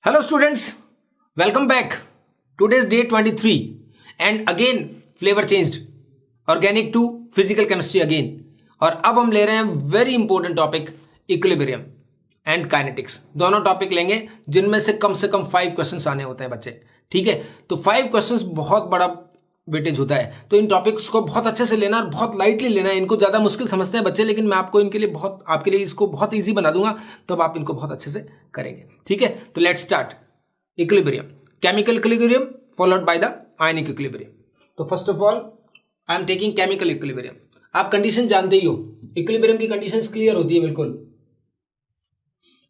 Hello students, welcome back. Today's day 23 and again flavor changed. Organic to physical chemistry again. और अब हम ले रहे हैं very important topic equilibrium and kinetics. दोनों टॉपिक लेंगे जिनमें से कम 5 क्वेश्चंस आने होते हैं बच्चे. ठीक है, तो 5 क्वेश्चंस बहुत बड़ा वेटेज होता है. तो इन टॉपिक्स को बहुत अच्छे से लेना और बहुत लाइटली लेना है. इनको ज्यादा मुश्किल समझते हैं बच्चे, लेकिन मैं आपको इनके लिए आपके लिए इसको बहुत ईजी बना दूंगा, तो अब आप इनको बहुत अच्छे से करेंगे. ठीक है, तो let's start. Equilibrium, chemical equilibrium followed by the ionic equilibrium. तो first of all I am taking chemical equilibrium. आप कंडीशन जानते ही हो, इक्विलिब्रियम की कंडीशन क्लियर होती है बिल्कुल.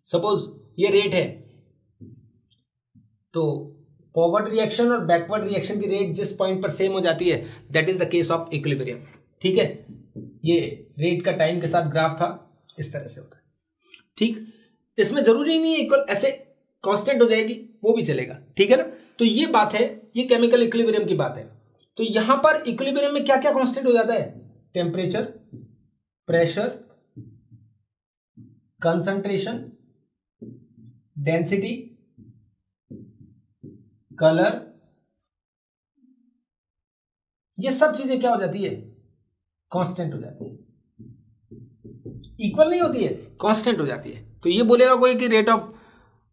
सपोज ये रेट है, तो फॉरवर्ड रिएक्शन और बैकवर्ड रिएक्शन की रेट जिस पॉइंट पर सेम हो जाती है, that is the case of equilibrium. ठीक है, ये रेट का टाइम के साथ ग्राफ था, इस तरह से होता है. ठीक, इसमें जरूरी नहीं है इक्वल ऐसे कांस्टेंट हो जाएगी, वो भी चलेगा. ठीक है ना, तो ये बात है, ये केमिकल इक्विलिब्रियम की बात है. तो यहां पर इक्विलिब्रियम में क्या क्या कांस्टेंट हो जाता है? Temperature, pressure, concentration, density, colour, ये सब चीजें क्या हो जाती है? कांस्टेंट हो जाती है. इक्वल नहीं होती है, कांस्टेंट हो जाती है. तो ये बोलेगा कोई कि rate of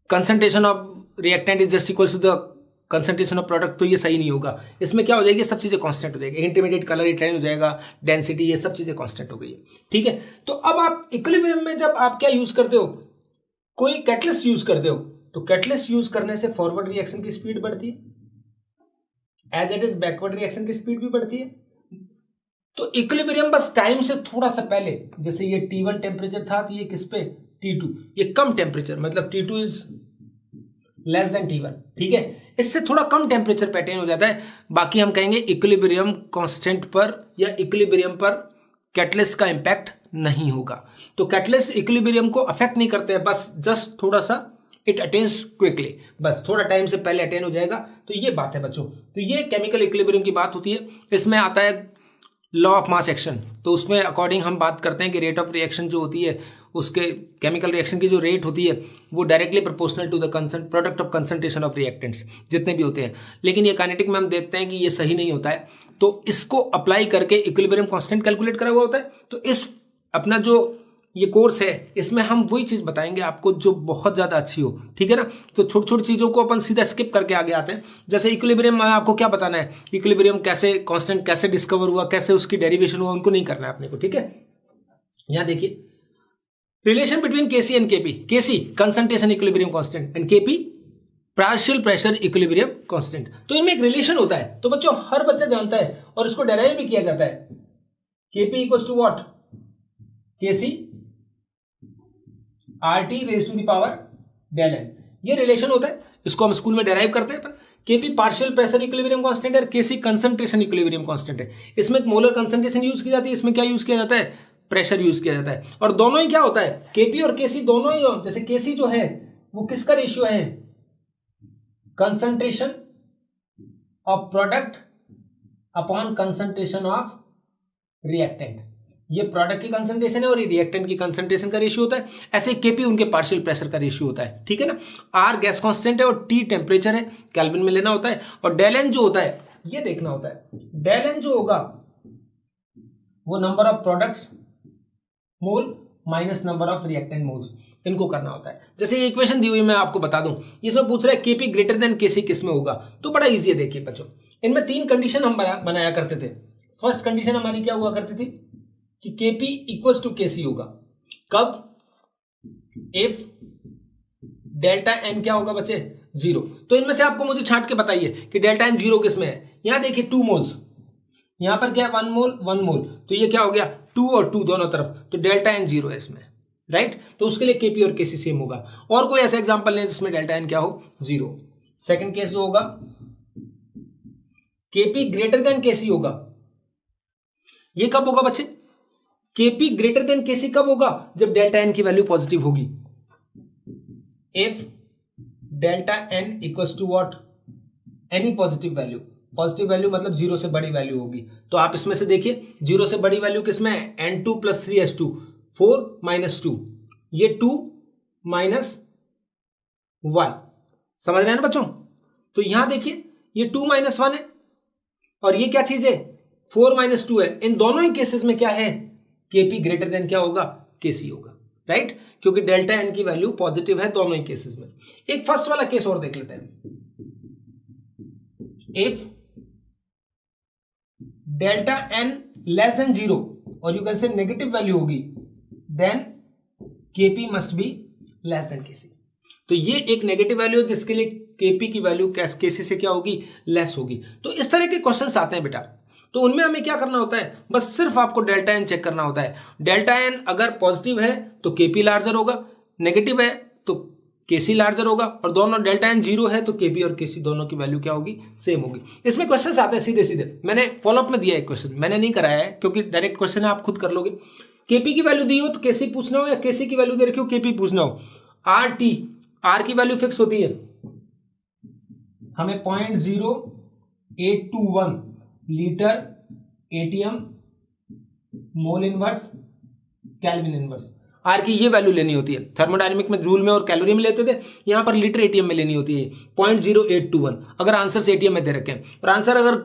concentration of reactant is just equal to the concentration of product, तो ये सही नहीं होगा. इसमें क्या हो जाएगी? सब चीजें कांस्टेंट हो जाएगी. इंटरमीडिएट कलर ट्रेंड हो जाएगा, डेंसिटी, ये सब चीजें कांस्टेंट हो गई है. ठीक है, तो अब आप इक्विलिब्रियम में जब आप क्या यूज करते हो, कोई कैटलिस्ट यूज करते हो, तो कैटलिस्ट यूज करने से फॉरवर्ड रिएक्शन की स्पीड बढ़ती है, as it is backward reaction की स्पीड भी बढ़ती है. तो इक्विलिब्रियम बस टाइम से थोड़ा सा पहले, जैसे ये T1 टेम्परेचर था, तो ये किस पे? T2. ये कम टेम्परेचर, मतलब T2 is less then T1. ठीक है, इससे थोड़ा कम टेम्परेचर पे अटेन हो जाता है. बाकी हम कहेंगे इक्विलिब्रियम कांस्टेंट पर या इक्विलिब्रियम पर कैटलिस्ट का इंपैक्ट नहीं होगा. तो कैटलिस्ट इक्विलिब्रियम को अफेक्ट नहीं करते हैं, बस जस्ट थोड़ा सा इट अटेन्स क्विकली, बस थोड़ा टाइम से पहले अटेन हो जाएगा. तो ये बात है बच्चों. तो ये केमिकल इक्विलिब्रियम की बात होती है. इसमें आता है लॉ ऑफ मास एक्शन. तो उसमें अकॉर्डिंग हम बात करते हैं कि रेट ऑफ रिएक्शन जो होती है, उसके केमिकल रिएक्शन की जो रेट होती है, वो directly proportional to the product of concentration of reactants जितने भी होते हैं. लेकिन ये काइनेटिक में हम देखते हैं कि ये सही नहीं होता है. तो इसको अप्लाई करके इक्विलिब्रियम कांस्टेंट कैलकुलेट करा हुआ होता है. तो इस अपना जो ये कोर्स है, इसमें हम वही चीज बताएंगे आपको जो बहुत ज्यादा अच्छी हो. ठीक है ना, तो छोटी छोटी चीजों को अपन सीधा स्किप करके आगे आते हैं. जैसे इक्विलिब्रियम में आपको क्या बताना है, इक्विलिब्रियम कैसे कांस्टेंट कैसे डिस्कवर हुआ, कैसे उसकी डेरिवेशन हुआ, उनको नहीं करना है अपने को. ठीक है, यहां देखिए relation between KC and KP. KC concentration equilibrium constant and KP partial pressure equilibrium constant. तो इनमें एक रिलेशन होता है. तो बच्चों हर बच्चा जानता है और इसको डेराइव भी किया जाता है. KP equals to what? KC RT raise to the power del n. ये रिलेशन होता है, इसको हम स्कूल में डेराइव करते हैं. KP partial pressure equilibrium constant है, केसी कंसंट्रेशन इक्विलिब्रियम कांस्टेंट है. इसमें मोलर कंसंट्रेशन यूज की जाती है, इसमें क्या यूज किया जाता है? प्रेशर यूज किया जाता है. और दोनों ही क्या होता है? केपी और केसी दोनों ही, जैसे केसी जो है वो किसका रेशियो है? Concentration of product upon concentration of reactant. ये प्रोडक्ट की कंसंट्रेशन है और ये रिएक्टेंट की कंसंट्रेशन का रेशियो होता है. ऐसे केपी उनके पार्शियल प्रेशर का रेशियो होता है. ठीक है ना, आर गैस कांस्टेंट है और टी टेम्परेचर है, केल्विन में लेना होता है. और डेल एन जो होता है ये देखना होता है. डेल एन जो होगा वो number of products mole minus number of reactant moles, इनको करना होता है. जैसे ये इक्वेशन दी हुई मैं आपको बता दूं, इसमें पूछ रहा है केपी ग्रेटर देन केसी किस में होगा. तो बड़ा इजी है. देखिए बच्चों, इनमें 3 कंडीशन हम बनाया करते थे. फर्स्ट कंडीशन हमारी क्या हुआ करती थी कि केपी इक्वल्स टू केसी होगा. कब? इफ डेल्टा एन क्या होगा बच्चे? 0. तो इनमें से आपको मुझे छांट के बताइए कि डेल्टा एन 0 किस में है. यहां देखिए 2 मोल्स, यहां पर क्या है? 1 मोल 1 मोल. तो ये क्या हो गया? 2 और 2 दोनों तरफ. तो डेल्टा एन 0 है इसमें, राइट. तो उसके लिए केपी और केसी सेम होगा. और कोई ऐसा एग्जांपल नहीं जिसमें डेल्टा एन क्या हो? 0. सेकंड केस जो होगा केपी ग्रेटर देन केसी होगा. ये कब होगा बच्चे? केपी ग्रेटर देन केसी कब होगा? जब डेल्टा एन की वैल्यू पॉजिटिव होगी. If delta n equals to what? Any positive value. Positive value मतलब 0 से बड़ी वैल्यू होगी. तो आप इसमें से देखिए 0 से बड़ी वैल्यू किसमें है? N2 + 3S2, 4 - 2, ये 2 - 1. समझ रहे हैं ना बच्चों? तो यहां देखिए ये 2 - 1 है और ये क्या चीज है 4 - 2 है। इन दोनों ही केसेस में क्या है केपी ग्रेटर देन क्या होगा केसी होगा, राइट, क्योंकि डेल्टा एन की वैल्यू पॉजिटिव है दोनों ही केसेस में। एक फर्स्ट वाला केस और देख लेते हैं। If delta n less than 0 और you can say negative value होगी then KP must be less than KC. तो ये एक नेगेटिव वैल्यू है जिसके लिए केपी की वैल्यू केसी से क्या होगी लेस होगी। तो इस तरह के क्वेश्चंस आते हैं बेटा, तो उनमें हमें क्या करना होता है बस सिर्फ आपको डेल्टा एन चेक करना होता है। डेल्टा एन अगर पॉजिटिव है तो केपी लार्जर होगा, नेगेटिव है तो केसी लार्जर होगा, और दोनों डेल्टा एन 0 है तो केपी और केसी दोनों की वैल्यू क्या होगी सेम होगी। इसमें क्वेश्चंस आते हैं सीधे सीधे, मैंने फॉलोअप में दिया है क्वेश्चन, मैंने नहीं कराया है क्योंकि डायरेक्ट क्वेश्चन है आप खुद कर लोगे। केपी की वैल्यू दी हो तो केसी पूछना हो, या केसी की वैल्यू दे रखी हो केपी पूछना हो। आर टी, आर की वैल्यू फिक्स होती है, हमें 0.0821 litre ATM mole inverse kelvin inverse R की ये वैल्यू लेनी होती है। थर्मोडायनेमिक में जूल में और कैलोरी में लेते थे, यहां पर लीटर एटीएम में लेनी होती है 0.0821 अगर आंसर से एटीएम में दे रखे हैं, और आंसर अगर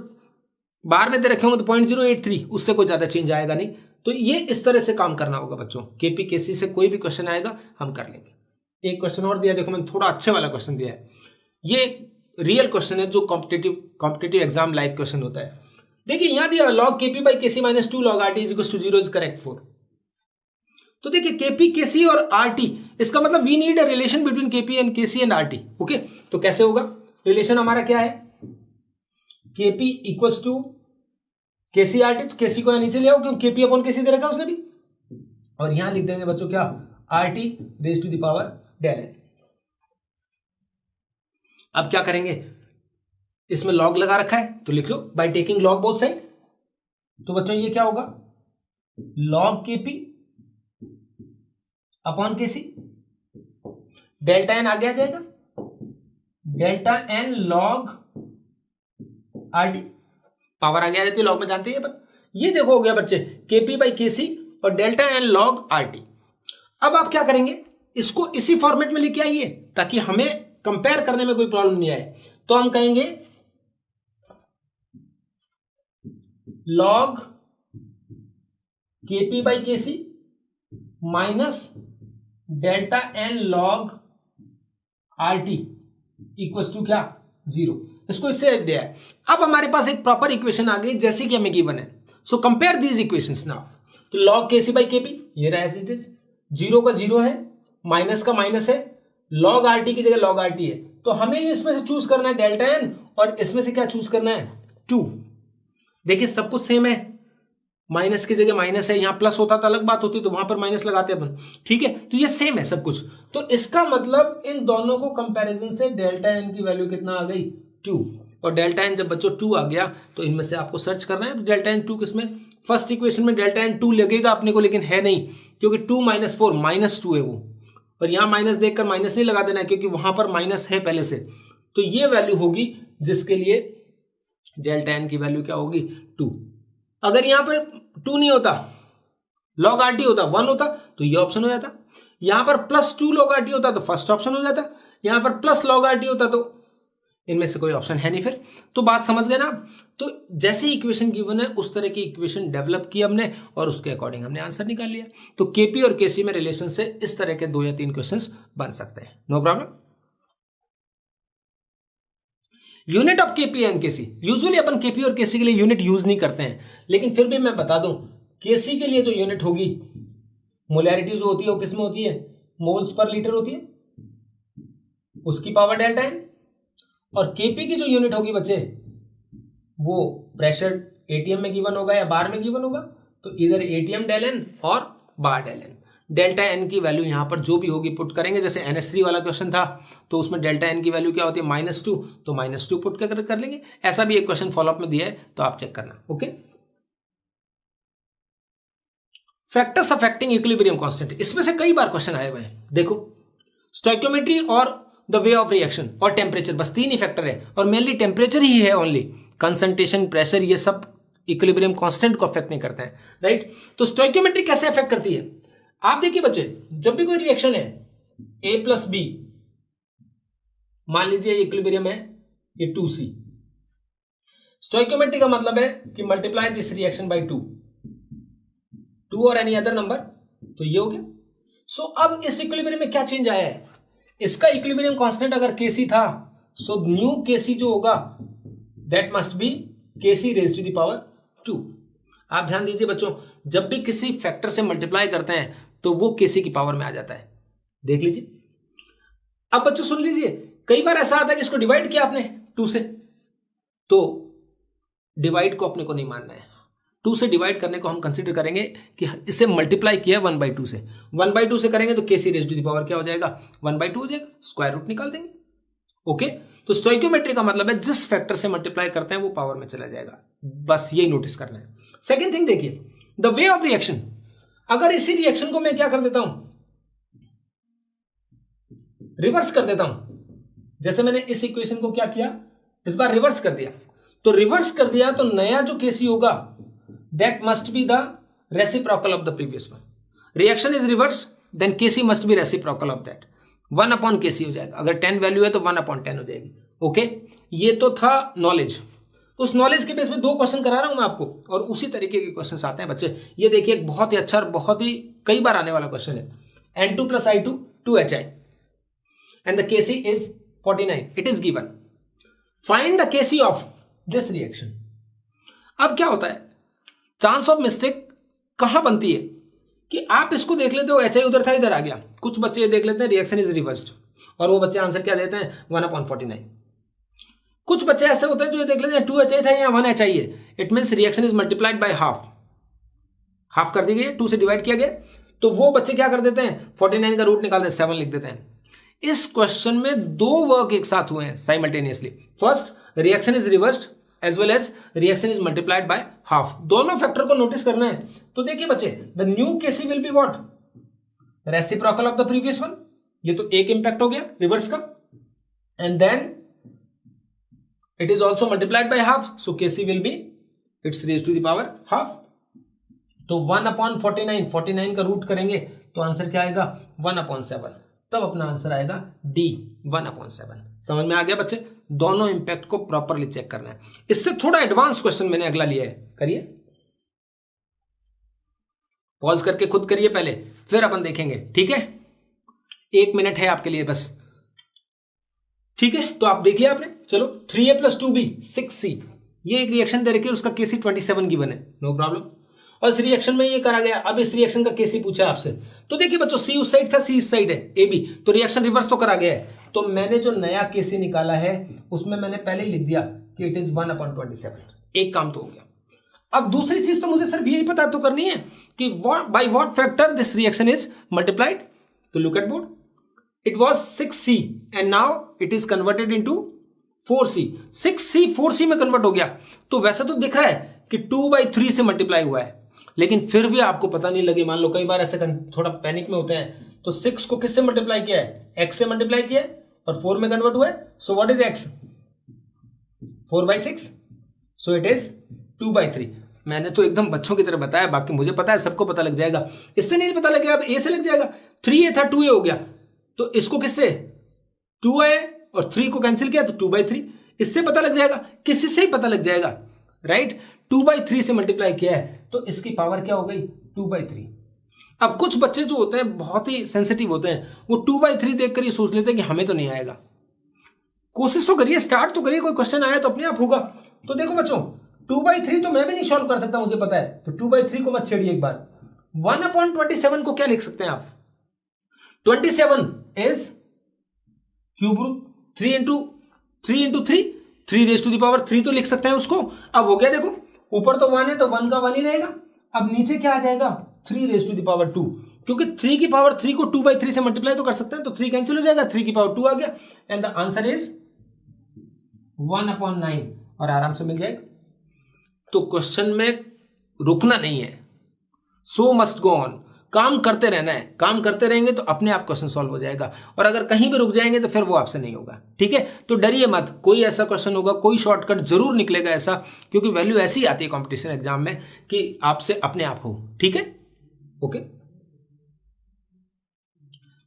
बार में दे रखे होंगे तो 0.083, उससे कोई ज्यादा चेंज आएगा नहीं। तो ये इस तरह से काम करना होगा बच्चों। केपी केसी से कोई भी क्वेश्चन आएगा हम कर लेंगे। एक क्वेश्चन और दिया, देखो मैंने थोड़ा अच्छे वाला क्वेश्चन दिया है, ये रियल क्वेश्चन है जो कॉम्पिटेटिव एग्जाम लाइक क्वेश्चन होता है। देखिए यहां दिया log kp by kc - 2 log rt = 0 is correct for. तो देखिए केपी केसी और आरटी, इसका मतलब we need a relation between KP and KC and RT. Okay, तो कैसे होगा रिलेशन हमारा क्या है KP equals to KC RT, तो केसी को यहां नीचे ले आओ क्योंकि केपी अपॉन केसी दे रखा है उसने भी, और यहां लिख देंगे बच्चों क्या RT raise to the power del n. अब क्या करेंगे, इसमें लॉग लगा रखा है तो लिख लो by taking log both side. तो बच्चों ये क्या होगा log KP upon KC, delta n आगे आ जाएगा, delta n log RT, power आगे आ जाती है लॉग में जानते हैं। ये देखो हो गया बच्चे केपी बाई केसी और डेल्टा एन लॉग आरटी। अब आप क्या करेंगे इसको इसी फॉर्मेट में लेके आइए ताकि हमें कंपेयर करने में कोई प्रॉब्लम नहीं आए। तो हम कहेंगे log KP by KC minus delta n log RT equals to क्या 0। इसको इससे दिया है। अब हमारे पास एक प्रॉपर इक्वेशन आ गई जैसे कि हमें गिवन है। So compare these equations now. तो लॉग केसी बाई केपी ये रहा एज इट इज, 0 का 0 है, माइनस का माइनस है, लॉग आरटी की जगह लॉग आरटी है। तो हमें इसमें से चूज करना है डेल्टा एन और इसमें से क्या चूज करना है 2। देखिए सब कुछ सेम है, माइनस की जगह माइनस है, यहां प्लस होता तो अलग बात होती तो वहां पर माइनस लगाते अपन, ठीक है। तो ये सेम है सब कुछ। तो इसका मतलब इन दोनों को कंपैरिजन से डेल्टा एन की वैल्यू कितना आ गई 2, और डेल्टा एन जब बच्चों 2 आ गया तो इनमें से आपको सर्च करना है डेल्टा एन 2 किसमें। फर्स्ट इक्वेशन में डेल्टा एन 2 लगेगा अपने को, लेकिन है नहीं क्योंकि 2 - 4 -2 है वो, और यहां माइनस देखकर माइनस नहीं लगा देना है क्योंकि वहां पर माइनस है पहले से। तो ये वैल्यू होगी जिसके लिए डेल्टा एन की वैल्यू क्या होगी 2। अगर यहां पर 2 नहीं होता, लॉग आरटी होता 1 होता तो ये ऑप्शन हो जाता, यहां पर +2 लॉग आरटी होता तो फर्स्ट ऑप्शन हो जाता, यहां पर प्लस लॉग आरटी होता तो इनमें से कोई ऑप्शन है नहीं फिर। तो बात समझ गए ना। तो जैसे इक्वेशन गिवन है उस तरह की इक्वेशन डेवलप की हमने और उसके अकॉर्डिंग हमने आंसर निकाल लिया। तो केपी और केसी में रिलेशन से इस तरह के 2 या 3 क्वेश्चंस बन सकते हैं, no problem. Unit of KP and KC, usually अपन केपी और केसी के लिए यूनिट यूज नहीं करते हैं, लेकिन फिर भी मैं बता दूं केसी के लिए जो यूनिट होगी मोलैरिटी जो होती है वो किसमें होती है मोल्स पर लीटर होती है, उसकी पावर डेल्टा एन। और केपी की जो यूनिट होगी बच्चे वो प्रेशर एटीएम में गिवन होगा या बार में गिवन होगा, तो इधर एटीएम डेल एन और बार डेल एन। डेल्टा एन की वैल्यू यहां पर जो भी होगी पुट करेंगे, जैसे NH3 वाला क्वेश्चन था तो उसमें डेल्टा एन की वैल्यू क्या होती है -2, तो -2 पुट कर लेंगे। ऐसा भी एक क्वेश्चन फॉलोअप में दिया है तो आप चेक करना। Okay, factors affecting equilibrium constant, इसमें से कई बार क्वेश्चन आए हुए हैं। देखो स्टोइकियोमेट्री और द वे ऑफ रिएक्शन और टेम्परेचर, बस 3 ही फैक्टर है और मेनली टेम्परेचर ही है ओनली, कंसंट्रेशन प्रेशर ये सब इक्विलिब्रियम कांस्टेंट को अफेक्ट नहीं करते हैं, राइट। तो स्टोइकियोमेट्री कैसे अफेक्ट करती है आप देखिए बच्चे, जब भी कोई रिएक्शन है A + B मान लीजिए इक्विलिब्रियम है ये 2C। स्टोइकियोमेट्री का मतलब है कि मल्टीप्लाई दिस रिएक्शन बाय 2 और एनी अदर नंबर, तो ये हो गया। सो अब इस इक्विलिब्रियम में क्या चेंज आया है, इसका इक्विलिब्रियम कांस्टेंट अगर Kc था, सो न्यू Kc जो होगा that must be Kc raise to the power 2। आप ध्यान दीजिए बच्चों, जब भी किसी फैक्टर से मल्टीप्लाई करते हैं तो वो Kc की पावर में आ जाता है, देख लीजिए। अब बच्चों सुन लीजिए, कई बार ऐसा आता है कि इसको डिवाइड किया आपने 2 से, तो डिवाइड को अपने को नहीं मानना है, 2 से डिवाइड करने को हम कंसीडर करेंगे कि इसे मल्टीप्लाई किया 1/2 से। 1/2 से करेंगे तो Kc raise to the power क्या हो जाएगा, 1/2 हो जाएगा, स्क्वायर रूट निकाल देंगे। ओके, तो स्टोइकियोमेट्री का मतलब है जिस फैक्टर से मल्टीप्लाई करते हैं वो पावर में चला जाएगा, बस यही नोटिस करना है। सेकेंड थिंग देखिए, द वे ऑफ रिएक्शन। अगर इसी रिएक्शन को मैं क्या कर देता हूं, रिवर्स कर देता हूं, जैसे मैंने इस इक्वेशन को क्या किया, इस बार रिवर्स कर दिया, तो रिवर्स कर दिया तो नया जो Kc होगा that must be the reciprocal of the previous one. Reaction is reverse, then Kc must be reciprocal of that, 1/Kc हो जाएगा। अगर 10 वैल्यू है तो 1/10 हो जाएगी। ओके, ये तो था नॉलेज। उस नॉलेज के बेस पे 2 क्वेश्चन करा रहा हूं मैं आपको, और उसी तरीके के क्वेश्चन आते हैं बच्चे। ये देखिए एक बहुत ही अच्छा और बहुत ही कई बार आने वाला क्वेश्चन है, N2 + I2 2HI and the Kc is 49, it is given, find the Kc of this reaction। अब क्या होता है, चांस ऑफ मिस्टेक कहां बनती है कि आप इसको देख लेते हो HI उधर था इधर आ गया, कुछ बच्चे देख लेते हैं रिएक्शन इज रिवर्स्ड और वो बच्चे आंसर क्या देते हैं 1/49। कुछ बच्चे ऐसे होते हैं जो ये देख लेते हैं 2HI था या 1HI है, it means reaction is multiplied by half कर दी गई, 2 से डिवाइड किया गया, तो वो बच्चे क्या कर देते हैं 49 का रूट निकाल देते हैं, 7 लिख देते हैं। इस क्वेश्चन में 2 वर्क एक साथ हुए हैं simultaneously. First, reaction is reversed as well as reaction is multiplied by half, दोनों फैक्टर को नोटिस करना है। तो देखिए बच्चे, the new Kc will be what, reciprocal of the previous one, ये तो एक इंपैक्ट हो गया रिवर्स का, and then it is also multiplied by half, so Kc will be its raise to the power half. तो 1/49, 49 का root करेंगे तो आंसर क्या आएगा 1/7, तब अपना आंसर आएगा D 1/7। समझ में आ गया बच्चे, दोनों इंपैक्ट को प्रॉपरली चेक करना है। इससे थोड़ा एडवांस क्वेश्चन मैंने अगला लिया है, करिए, पॉज करके खुद करिए पहले, फिर अपन देखेंगे, ठीक है। 1 मिनट है आपके लिए बस, ठीक है। तो आप देख लिया आपने, चलो 3A + 2B 6C, ये एक रिएक्शन दे रखी है, उसका Kc 27 गिवन है, नो प्रॉब्लम, और इस रिएक्शन में ये करा गया। अब इस रिएक्शन का Kc पूछा है आपसे, तो देखिए बच्चों C उस साइड था, C इस साइड है AB, तो रिएक्शन रिवर्स तो करा गया है। तो मैंने जो नया Kc निकाला है उसमें मैंने पहले ही लिख दिया कि इट इज 1/27, एक काम तो हो गया। अब दूसरी चीज तो मुझे सिर्फ यही पता तो करनी है कि by what factor this reaction is multiplied. तो look at board, it was 6C and now it is converted into 4C। 6C 4C में कन्वर्ट हो गया, तो वैसे तो दिख रहा है कि 2/3 से मल्टीप्लाई हुआ है, लेकिन फिर भी आपको पता नहीं लगे, मान लो कई बार ऐसे थोड़ा पैनिक में होते हैं, तो 6 को किससे मल्टीप्लाई किया है, x से मल्टीप्लाई किया है और 4 में कन्वर्ट हुआ है। सो what is x, 4/6, so it is 2/3। मैंने तो एकदम बच्चों की तरह बताया, बाकी मुझे पता है सबको पता लग जाएगा, इससे नहीं पता लगेगा तो a से लग जाएगा। 3A था 2A हो गया, तो इसको किससे 2A और 3 को कैंसिल किया तो 2/3, इससे पता लग जाएगा, किसी से ही पता लग जाएगा, राइट। 2/3 से मल्टीप्लाई किया है तो इसकी पावर क्या हो गई 2/3। अब कुछ बच्चे जो होते हैं बहुत ही सेंसिटिव होते हैं, वो 2/3 देखकर ये सोच लेते हैं कि हमें तो नहीं आएगा। कोशिश तो करिए, स्टार्ट तो करिए, कोई क्वेश्चन आया तो अपने आप होगा। तो देखो बच्चों 2/3 तो मैं भी नहीं सॉल्व कर सकता, मुझे पता है, तो 2/3 को मत छेड़िए एक बार। 1/27 को क्या लिख सकते हैं आप, 27 is cube root 3 into 3 raise to the power 3 तो लिख सकते हैं उसको। अब हो गया, देखो ऊपर तो 1 है तो 1 का 1 ही रहेगा, अब नीचे क्या आ जाएगा 3 रेज टू द पावर 2, क्योंकि 3 की पावर 3 को 2/3 से मल्टीप्लाई तो कर सकते हैं, तो 3 कैंसिल हो जाएगा, 3 की पावर 2 आ गया, एंड द आंसर इज 1/9, और आराम से मिल जाएगा। तो क्वेश्चन में रुकना नहीं है, सो मस्ट गो ऑन, काम करते रहना है, काम करते रहेंगे तो अपने आप क्वेश्चन सॉल्व हो जाएगा, और अगर कहीं भी रुक जाएंगे तो फिर वो आपसे नहीं होगा, ठीक है। तो डरिए मत, कोई ऐसा क्वेश्चन होगा, कोई शॉर्टकट जरूर निकलेगा ऐसा, क्योंकि वैल्यू ऐसी आती है कंपटीशन एग्जाम में कि आपसे अपने आप हो, ठीक है, ओके।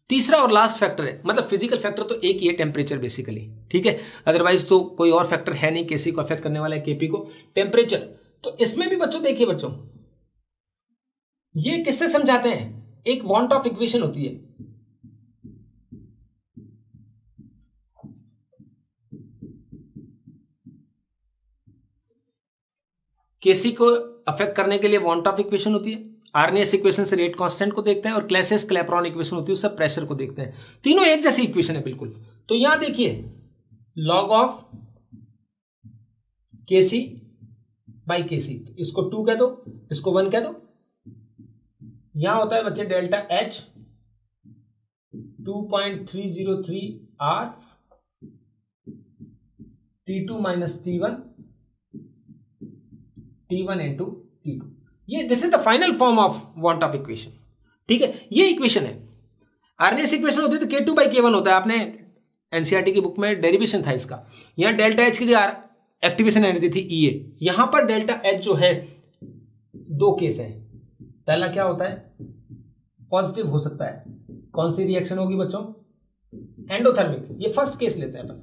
तीसरा और लास्ट फैक्टर है, मतलब फिजिकल फैक्टर तो एक ही है, टेम्परेचर बेसिकली, ठीक है, अदरवाइज तो कोई और फैक्टर है नहीं केसी को अफेक्ट करने वाला है, केपी को, टेम्परेचर। तो इसमें भी बच्चों देखिए बच्चों, ये किससे समझाते हैं, एक वन टॉप इक्वेशन होती है, केसी को अफेक्ट करने के लिए वन टॉप इक्वेशन होती है, आर्नियस इक्वेशन से रेट कांस्टेंट को देखते हैं, और क्लैसियस क्लैपेरॉन इक्वेशन होती है उससे प्रेशर को देखते हैं। तीनों एक जैसी इक्वेशन है बिल्कुल। तो यहां देखिए लॉग ऑफ केसी बाई केसी, इसको 2 कह दो, इसको 1 कह दो। यहां होता है बच्चे delta H 2.303 R T2 minus T1 into T2। ये this is the final form of one top equation, ठीक है, ये इक्वेशन है। आरएनएस इक्वेशन होती है तो K2 बाई K1 होता है, आपने एनसीईआरटी की बुक में डेरिवेशन था इसका। यहां डेल्टा एच की जगह एक्टिवेशन एनर्जी थी EA, यहां पर डेल्टा एच जो है, दो केस है, पहला क्या होता है, पॉजिटिव हो सकता है, कौन सी रिएक्शन होगी बच्चों, एंडोथर्मिक। ये फर्स्ट केस लेते हैं अपन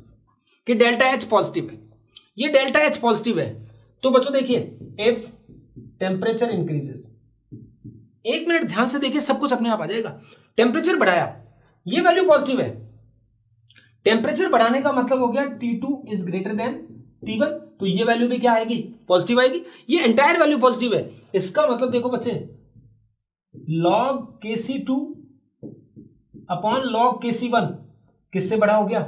कि डेल्टा एच पॉजिटिव है, ये डेल्टा एच पॉजिटिव है। तो बच्चों देखिए इफ टेम्परेचर इंक्रीजेस, एक मिनट ध्यान से देखिए, सब कुछ अपने आप आ जाएगा। टेम्परेचर बढ़ाया, ये वैल्यू पॉजिटिव है, टेम्परेचर बढ़ाने का मतलब हो गया T2 is greater than T1, तो ये वैल्यू भी क्या आएगी, पॉजिटिव आएगी। ये एंटायर वैल्यू पॉजिटिव है, इसका मतलब देखो बच्चे log Kc2 upon log Kc1 किससे बड़ा हो गया,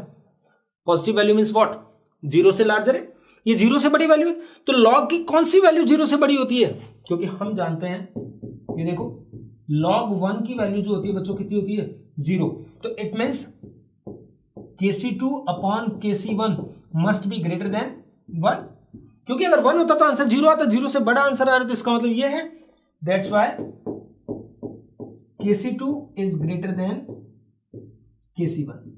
पॉजिटिव वैल्यू मींस व्हाट, 0 से लार्जर है, ये 0 से बड़ी वैल्यू है। तो log की कौन सी वैल्यू 0 से बड़ी होती है, क्योंकि हम जानते हैं, ये देखो log 1 की वैल्यू जो होती है बच्चों कितनी होती है, 0। तो it means Kc2 upon Kc1 must be greater than 1, क्योंकि अगर 1 होता तो आंसर 0 आता, 0 से बड़ा आंसर आ रहा था, इसका मतलब ये है that's why Kc2 is greater than Kc1।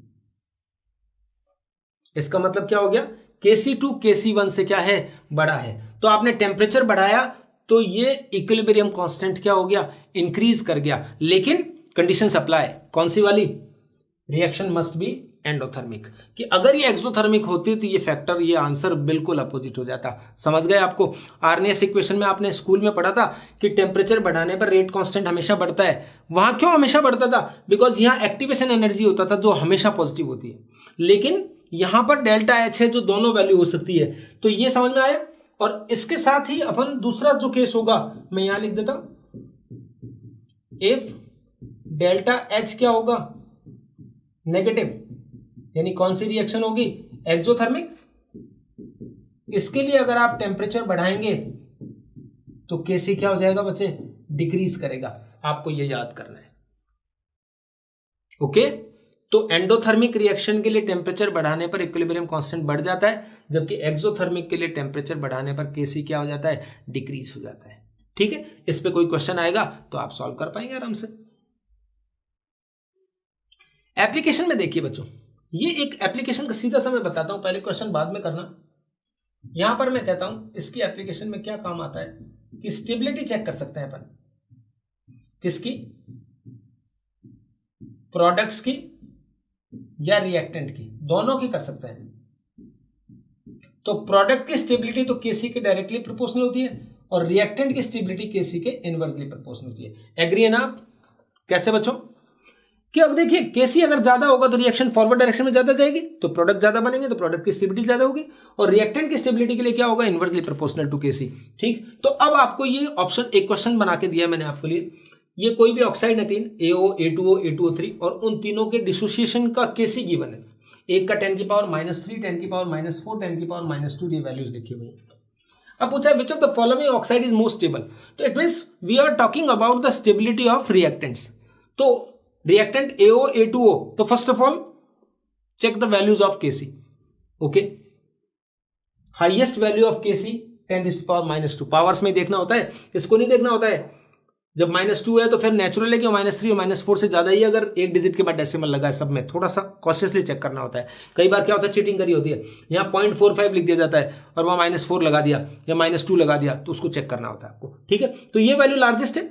इसका मतलब क्या हो गया, Kc2 Kc1 से क्या है, बड़ा है। तो आपने टेम्परेचर बढ़ाया तो ये इक्विलिब्रियम कांस्टेंट क्या हो गया, इंक्रीज कर गया, लेकिन कंडीशंस अप्लाई, कौन सी वाली, रिएक्शन मस्ट बी एंडोथर्मिक, कि अगर ये एक्सोथर्मिक होती तो ये फैक्टर, ये आंसर बिल्कुल अपोजिट हो जाता। समझ गए आपको, आरएनएस इक्वेशन में आपने स्कूल में पढ़ा था कि टेम्परेचर बढ़ाने पर रेट कांस्टेंट हमेशा बढ़ता है। वहां क्यों हमेशा बढ़ता था, बिकॉज यहां एक्टिवेशन एनर्जी होता था जो हमेशा पॉजिटिव होती है, लेकिन यहां पर डेल्टा एच है जो दोनों वैल्यू हो सकती है। तो ये समझ में आया। और इसके साथ ही अपन दूसरा जो केस होगा मैं यहां लिख देता हूं, इफ डेल्टा एच क्या होगा, नेगेटिव, यानी कौन सी रिएक्शन होगी, एक्सोथर्मिक। इसके लिए अगर आप टेम्परेचर बढ़ाएंगे तो केसी क्या हो जाएगा बच्चे, डिक्रीज करेगा, आपको ये याद करना है। ओके, तो एंडोथर्मिक रिएक्शन के लिए टेम्परेचर बढ़ाने पर इक्विलिब्रियम कांस्टेंट बढ़ जाता है, जबकि एक्सोथर्मिक के लिए टेम्परेचर बढ़ाने पर केसी क्या हो जाता है, डिक्रीज हो जाता है। ठीक है, इस पे कोई क्वेश्चन आएगा तो आप सॉल्व कर पाएंगे आराम से। एप्लीकेशन में देखिए बच्चों, ये एक एप्लीकेशन का सीधा सा मैं बताता हूं, पहले क्वेश्चन बाद में करना। यहां पर मैं कहता हूं इसकी एप्लीकेशन में क्या काम आता है कि स्टेबिलिटी चेक कर सकते हैं अपन, किसकी, प्रोडक्ट्स की या रिएक्टेंट की, दोनों की कर सकते हैं। तो प्रोडक्ट की स्टेबिलिटी तो केसी के डायरेक्टली प्रोपोर्शनल होती है और रिएक्टेंट की स्टेबिलिटी केसी के इनवर्सली प्रोपोर्शनल होती है। एग्री है ना आप? कैसे बच्चों, कि अब देखिए केसी अगर ज्यादा होगा तो रिएक्शन फॉरवर्ड डायरेक्शन में ज्यादा जाएगी, तो प्रोडक्ट ज्यादा बनेंगे तो प्रोडक्ट की स्टेबिलिटी ज्यादा होगी, और रिएक्टेंट की स्टेबिलिटी के लिए क्या होगा, इनवर्सली प्रोपोर्शनल टू केसी। ठीक, तो अब आपको ये ऑप्शन, एक क्वेश्चन बना के दिया मैंने आपके लिए, ये कोई भी ऑक्साइड है 3, AO, A2O, A2O3, और उन तीनों के डिसोसिएशन का केसी गिवन है, एक का 10 की पावर -3, 10 की पावर -4, 10 की पावर -2, ये वैल्यूज लिखी हुई है। अब पूछा which of the following oxide is most stable, तो it means we are talking about the stability of reactants. तो रिएक्टेंट AO, A2O, तो first of all check the values of KC. Okay, highest value of KC 10⁻², powers में देखना होता है, इसको नहीं देखना होता है। जब -2 है तो फिर नेचुरल है कि -3 और -4 से ज्यादा ही, अगर एक डिजिट के बाद डेसिमल लगा है सब में, थोड़ा सा कॉशियसली चेक करना होता है। कई बार क्या होता है, चीटिंग करी होती है, यहाँ 0.45 लिख दिया जाता है और वहां -4 लगा दिया या -2 लगा दिया, तो उसको चेक करना होता है आपको। ठीक है, तो ये वैल्यू लार्जेस्ट है,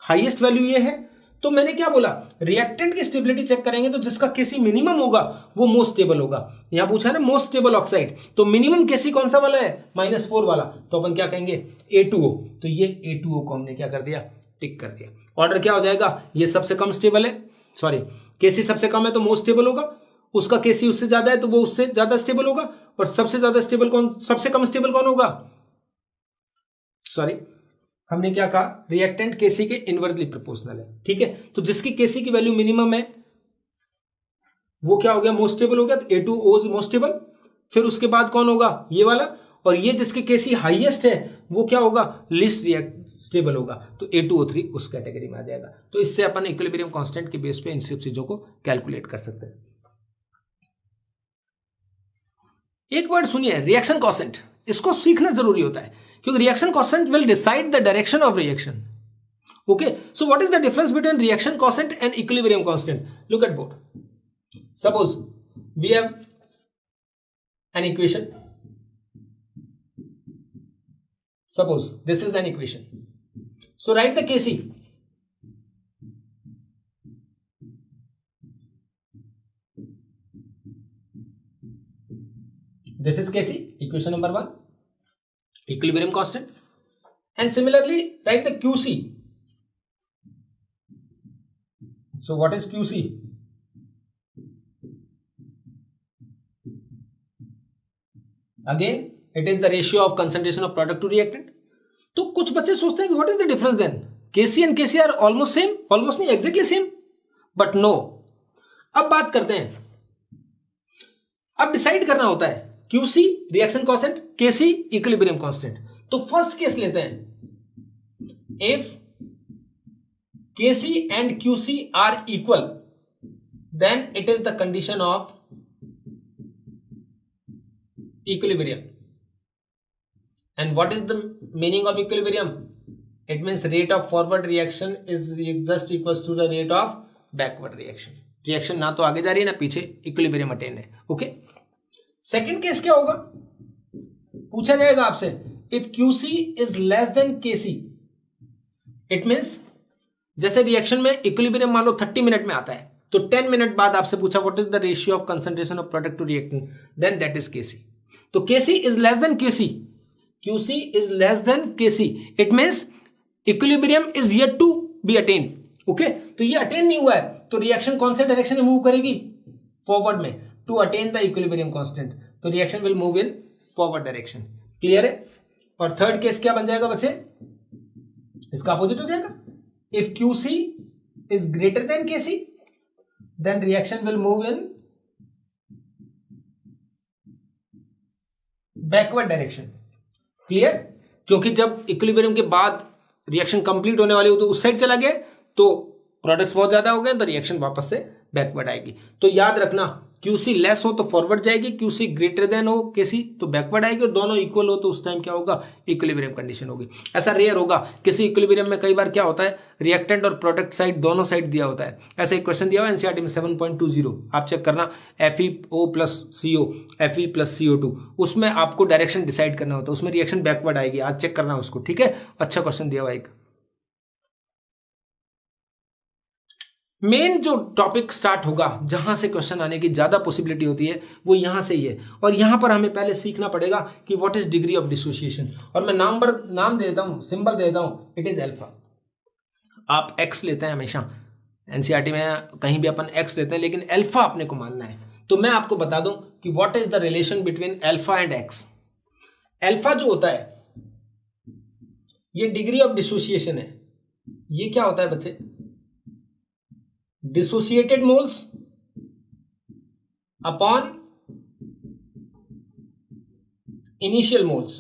हाईएस्ट वैल्यू ये है। तो मैंने क्या बोला, रिएक्टेंट की स्टेबिलिटी चेक करेंगे तो जिसका केसी मिनिमम होगा वो मोस्ट स्टेबल होगा। यहां पूछा है ना मोस्ट स्टेबल ऑक्साइड, तो मिनिमम केसी कौन सा वाला है, -4 वाला, तो अपन क्या कहेंगे A2O। तो ये A2O को हमने क्या कर दिया, टिक कर दिया। ऑर्डर क्या हो जाएगा, ये सबसे कम स्टेबल है, सॉरी केसी सबसे कम है तो मोस्ट स्टेबल होगा, उसका केसी उससे ज्यादा है तो वो उससे ज्यादा स्टेबल होगा, और सबसे ज्यादा स्टेबल कौन, सबसे कम स्टेबल कौन होगा, सॉरी हमने क्या कहा, रिएक्टेंट केसी के इनवर्सली प्रोपोर्शनल है, ठीक है। तो जिसकी केसी की वैल्यू मिनिमम है वो क्या हो गया, मोस्ट स्टेबल हो गया, तो A2O इज मोस्ट स्टेबल। फिर उसके बाद कौन होगा, ये वाला, और ये जिसके केसी हाईएस्ट है वो क्या होगा, लीस्ट स्टेबल होगा, तो A2O3 उस कैटेगरी में आ जाएगा। तो इससे अपन इक्विलिब्रियम कांस्टेंट के बेस पे इन सब चीजों को कैलकुलेट कर सकते हैं। एक वर्ड सुनिए, रिएक्शन कांस्टेंट, इसको सीखना जरूरी होता है क्योंकि reaction constant will decide the direction of reaction. Okay, so what is the difference between reaction constant and equilibrium constant? Look at board, suppose we have an equation, suppose this is an equation, so write the Kc, this is Kc, equation number 1, equilibrium constant, and similarly write the Qc, so what is Qc? Again it is the ratio of concentration of product to reactant। तो कुछ बच्चे सोचते हैं कि what is the difference then, Kc and Kc are almost same, almost नहीं exactly same, but no। अब बात करते हैं, अब डिसाइड करना होता है Qc reaction constant, Kc equilibrium constant. तो फर्स्ट केस लेते हैं, if Kc and Qc are equal then it is the condition of equilibrium। and what is the meaning of equilibrium? It means rate of forward reaction is just equals to the rate of backward reaction। Reaction ना तो आगे जा रही है ना पीछे, equilibrium attain है। Okay, second case क्या होगा, पूछा जाएगा आपसे, if Qc is less then Kc, it means जैसे रिएक्शन में इक्विलिब्रियम मान लो 30 मिनट में आता है, तो 10 मिनट बाद आपसे पूछा what is the ratio of concentration of product to reactant, then that is Kc। तो Kc is less than Qc, Qc is less than Kc, it means equilibrium is yet to be attained। Okay, तो ये attain नहीं हुआ है तो reaction कौन से direction में मूव करेगी, फॉरवर्ड में, to attain the equilibrium constant, तो reaction will move in forward direction. Clear है? और थर्ड केस क्या बन जाएगा बच्चे, इसका अपोजिट हो जाएगा, if Qc is greater than Kc then reaction will move in backward direction. Clear? क्योंकि जब इक्विलिब्रियम के बाद रिएक्शन कंप्लीट होने वाली हो तो उस साइड चला गया, तो प्रोडक्ट्स बहुत ज्यादा हो गए तो रिएक्शन वापस से बैकवर्ड आएगी। तो याद रखना, Qc लेस हो तो फॉरवर्ड जाएगी, Qc ग्रेटर देन हो Kc तो बैकवर्ड आएगी, और दोनों इक्वल हो तो उस टाइम क्या होगा, इक्विलिब्रियम कंडीशन होगी। ऐसा रेयर होगा, किसी इक्विलिब्रियम में कई बार क्या होता है, रिएक्टेंट और प्रोडक्ट साइड दोनों साइड दिया होता है। ऐसा एक क्वेश्चन दिया हुआ एनसीईआरटी में 7.20, आप चेक करना, FeO plus CO, Fe plus CO2, उसमें आपको डायरेक्शन डिसाइड करना होता है, उसमें रिएक्शन बैकवर्ड आएगी, आज चेक करना उसको, ठीक है। अच्छा क्वेश्चन दिया हुआ एक। मेन जो टॉपिक स्टार्ट होगा, जहां से क्वेश्चन आने की ज्यादा पॉसिबिलिटी होती है, वो यहां से ही है, और यहां पर हमें पहले सीखना पड़ेगा कि what is degree of dissociation. और मैं नाम दे देता हूं, सिंबल दे देता हूं, इट इज अल्फा। आप एक्स लेते हैं हमेशा, एनसीईआरटी में कहीं भी अपन एक्स लेते हैं, लेकिन अल्फा अपने को मानना है। तो मैं आपको बता दूं कि what is the relation between alpha and x. Alpha जो होता है ये डिग्री ऑफ डिसोसिएशन है। ये क्या होता है बच्चे, dissociated moles upon initial moles.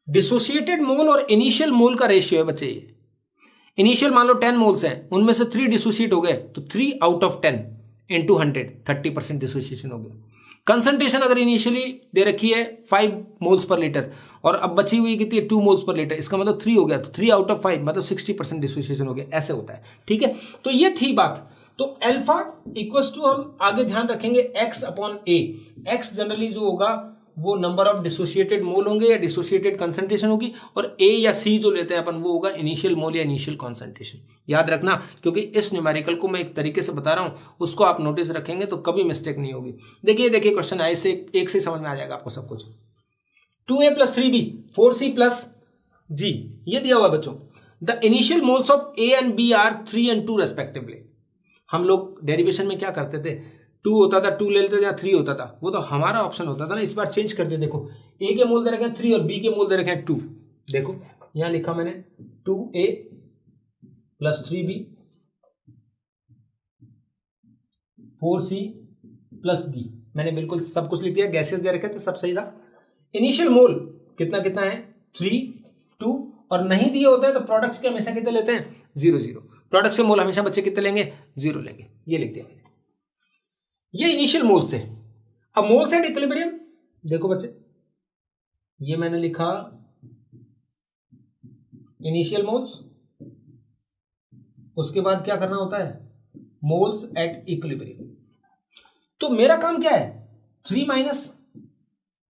Dissociated mole और इनिशियल मोल का रेशियो है बच्चे। ये इनिशियल मान लो 10 मोल्स हैं, उनमें से 3 डिसोसिएट हो गए, तो 3 आउट ऑफ 10 इंटू 100, 30% डिसोसिएशन हो गया। कंसंट्रेशन अगर इनिशियली दे रखी है 5 मोल्स पर लीटर, और अब बची हुई कितनी है, 2 मोल्स पर लीटर, इसका मतलब 3 हो गया, तो 3 आउट ऑफ 5 मतलब 60% डिसोसिएशन हो गया। ऐसे होता है, ठीक है। तो ये थी बात। तो अल्फा इक्वल्स टू, हम आगे ध्यान रखेंगे, x अपॉन ए। एक्स जनरली जो होगा वो नंबर ऑफ डिसोसिएटेड मोल होंगे या डिसोसिएटेड कंसंट्रेशन होगी, और ए या सी जो लेते हैं अपन वो होगा इनिशियल मोल या इनिशियल कॉन्सेंट्रेशन। याद रखना, क्योंकि इस न्यूमेरिकल को मैं एक तरीके से बता रहा हूं, उसको आप नोटिस रखेंगे तो कभी मिस्टेक नहीं होगी। देखिए क्वेश्चन आए से एक से समझ में आ जाएगा आपको सब कुछ। 2a + 3b 4c + g, ये दिया हुआ बच्चों। The initial moles of a and b are 3 and 2 respectively. हम लोग डेरिवेशन में क्या करते थे, 2 होता था, 2 ले लेते थे या 3 होता था, वो तो हमारा ऑप्शन होता था ना। इस बार चेंज करते, देखो a के मोल दे रखे हैं 3 और b के मोल दे रखे हैं 2। देखो यहां लिखा मैंने 2a + 3b 4c + d, मैंने बिल्कुल सब कुछ लिख दिया। गैसेस दे रखे थे, सब सही था। इनिशियल मोल कितना कितना है 3, 2, और नहीं दिए होते हैं तो प्रोडक्ट्स के हमेशा कितने लेते हैं 0 0। प्रोडक्ट्स के मोल हमेशा बच्चे कितने लेंगे 0 लेंगे, ये लिख दिया मैंने। ये इनिशियल मोल्स थे। अब मोल्स एट इक्विलिब्रियम देखो बच्चे, ये मैंने लिखा इनिशियल मोल्स, उसके बाद क्या करना होता है मोल्स एट इक्विलिब्रियम। तो मेरा काम क्या है 3 -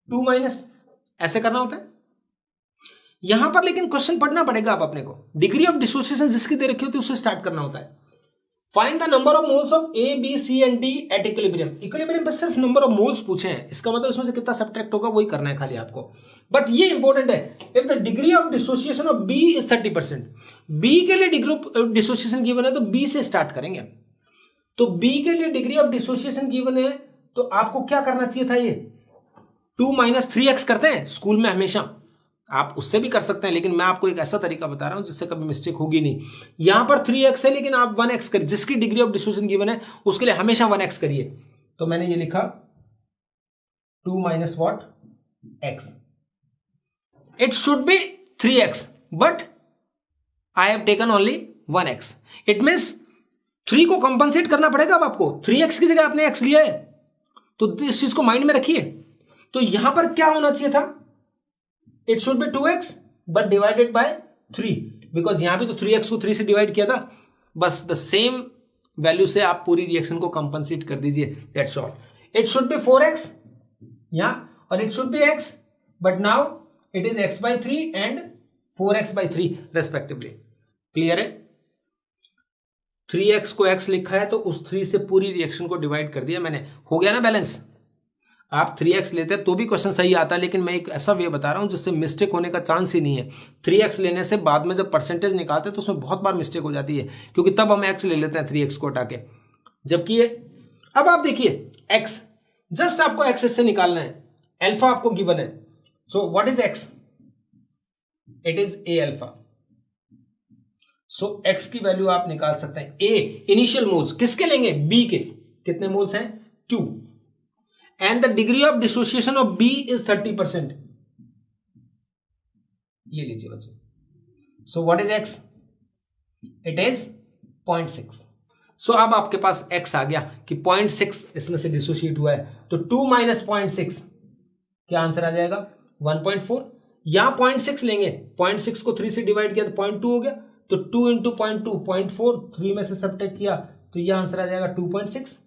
2 - ऐसे करना होता है यहां पर। लेकिन क्वेश्चन पढ़ना पड़ेगा आप अपने को, डिग्री ऑफ डिसोसिएशन जिसकी दे रखी होती है उससे स्टार्ट करना होता है। Find the number of moles of A B C and D at equilibrium. Equilibrium पर सिर्फ नंबर ऑफ मोल्स पूछे हैं, इसका मतलब इसमें से कितना सब्ट्रैक्ट होगा वही करना है खाली आपको। बट ये इंपॉर्टेंट है, if the degree of dissociation of B is 30%, B के लिए डिग्री ऑफ डिसोसिएशन गिवन है तो बी से स्टार्ट करेंगे। तो बी के लिए डिग्री ऑफ डिसोसिएशन गिवन है तो आपको क्या करना चाहिए था, ये 2 - 3x करते हैं स्कूल में हमेशा, आप उससे भी कर सकते हैं, लेकिन मैं आपको एक ऐसा तरीका बता रहा हूं जिससे कभी मिस्टेक होगी नहीं। यहां पर 3x है लेकिन आप 1x करिए, जिसकी डिग्री ऑफ डिसोसिएशन गिवन है उसके लिए हमेशा 1x करिए। तो मैंने ये लिखा 2 - what x, it should B 3x but I have taken only 1x। It means 3 को कंपनसेट करना पड़ेगा अब आपको, 3x की जगह आपने x लिया है, तो इस चीज को माइंड में रखिए। तो यहां पर क्या होना चाहिए था, it should B 2x but divided by 3, because यहां पे तो 3x को 3 से डिवाइड किया था, बस द सेम वैल्यू से आप पूरी रिएक्शन को कंपनसेट कर दीजिए, that's all. It should B 4x यहां, और it should B x but now it is x/3 and 4x/3 respectively. Clear है, 3x को x लिखा है तो उस 3 से पूरी रिएक्शन को डिवाइड कर दिया मैंने, हो गया ना बैलेंस। आप 3x लेते तो भी क्वेश्चन सही आता, लेकिन मैं एक ऐसा वे बता रहा हूं जिससे मिस्टेक होने का चांस ही नहीं है। 3x लेने से बाद में जब परसेंटेज निकालते हैं तो उसमें बहुत बार मिस्टेक हो जाती है, क्योंकि तब हम x ले लेते हैं 3x को हटा के, जबकि ये अब आप देखिए x, जस्ट आपको x इससे निकालना है, अल्फा आपको गिवन है, सो what is x, it is a alpha. So x की वैल्यू आप निकाल सकते हैं। a इनिशियल मोल्स किसके लेंगे, b के, कितने मोल्स हैं 2, and the degree of dissociation of B is 30%। ये लीजिए बच्चे, so what is x, it is 0.6। so अब आपके पास x आ गया कि 0.6 इसमें से डिसोशिएट हुआ है, तो 2 - 0.6 क्या आंसर आ जाएगा 1.4। यहां 0.6 लेंगे, 0.6 को 3 से डिवाइड किया तो 0.2 हो गया, तो 2 × 0.2 0.4, 3 में से सब्ट्रैक्ट किया तो यह आंसर आ जाएगा 2.6।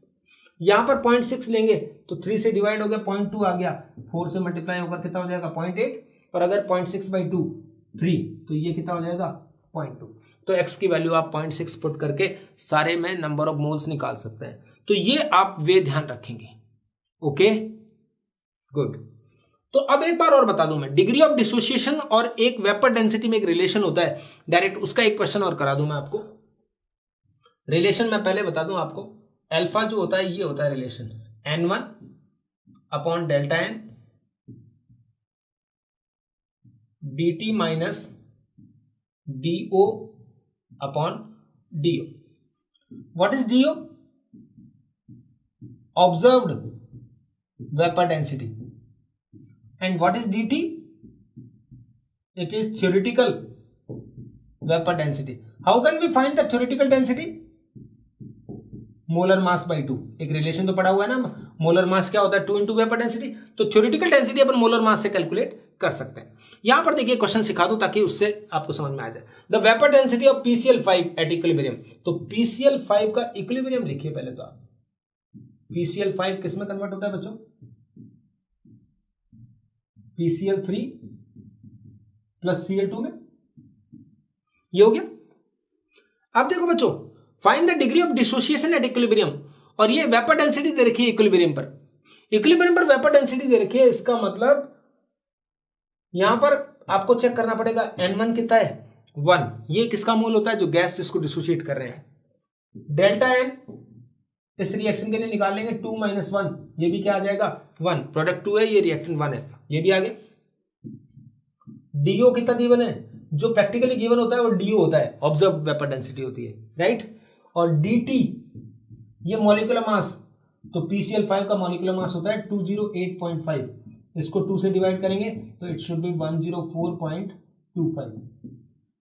यहां पर 0.6 लेंगे तो 3 से डिवाइड हो गया 0.2 आ गया, 4 से मल्टीप्लाई होकर कितना हो जाएगा 0.8, और अगर 0.6/2 3 तो ये कितना हो जाएगा 0.2। तो x की वैल्यू आप 0.6 पुट करके सारे में नंबर ऑफ मोल्स निकाल सकते हैं। तो ये आप वे ध्यान रखेंगे, ओके गुड। तो अब एक बार और बता दूं मैं, डिग्री ऑफ डिसोसिएशन और एक वेपर डेंसिटी में एक रिलेशन होता है डायरेक्ट, उसका एक क्वेश्चन और करा दूं मैं आपको। रिलेशन मैं पहले बता दूं आपको, अल्फा जो होता है ये होता है relation n1/Δn dt - do/do। What is do? Observed vapour density. And what is dt? It is theoretical vapour density. How can we find the theoretical density? Molar mass by 2, एक रिलेशन तो पड़ा हुआ है ना, मोलर मास क्या होता है 2 × vapour density, तो थ्योरेटिकल डेंसिटी अपन मोलर मास से कैलकुलेट कर सकते हैं। यहां पर देखिए क्वेश्चन सिखा दूं ताकि उससे आपको समझ में आ जाए। The vapour density of PCl5 at equilibrium, तो PCl5 का इक्विलिब्रियम लिखिए पहले तो आप। PCl5 किस में कन्वर्ट होता है बच्चों, PCl3 प्लस Cl2 में, ये हो गया। अब देखो बच्चों, find the degree of dissociation at equilibrium, और ये वेपर डेंसिटी दे रखी है इक्विलिब्रियम पर। इक्विलिब्रियम पर वेपर डेंसिटी दे रखी है, इसका मतलब यहां पर आपको चेक करना पड़ेगा N1 कितना है 1, ये किसका मोल होता है, जो गैस जिसको डिसोसिएट कर रहे हैं। डेल्टा N इस रिएक्शन के लिए निकाल लेंगे 2 - 1, ये भी क्या आ जाएगा 1, प्रोडक्ट 2 है, ये रिएक्टेंट 1 है, ये भी आ गया। DO कितना गिवन है, जो प्रैक्टिकली गिवन होता है वो DO होता है, ऑब्जर्व वेपर डेंसिटी होती है, राइट। और DT ये मॉलिक्यूलर मास, तो PCl5 का मॉलिक्यूलर मास होता है 208.5, इसको 2 से डिवाइड करेंगे तो इट शुड बी 104.25।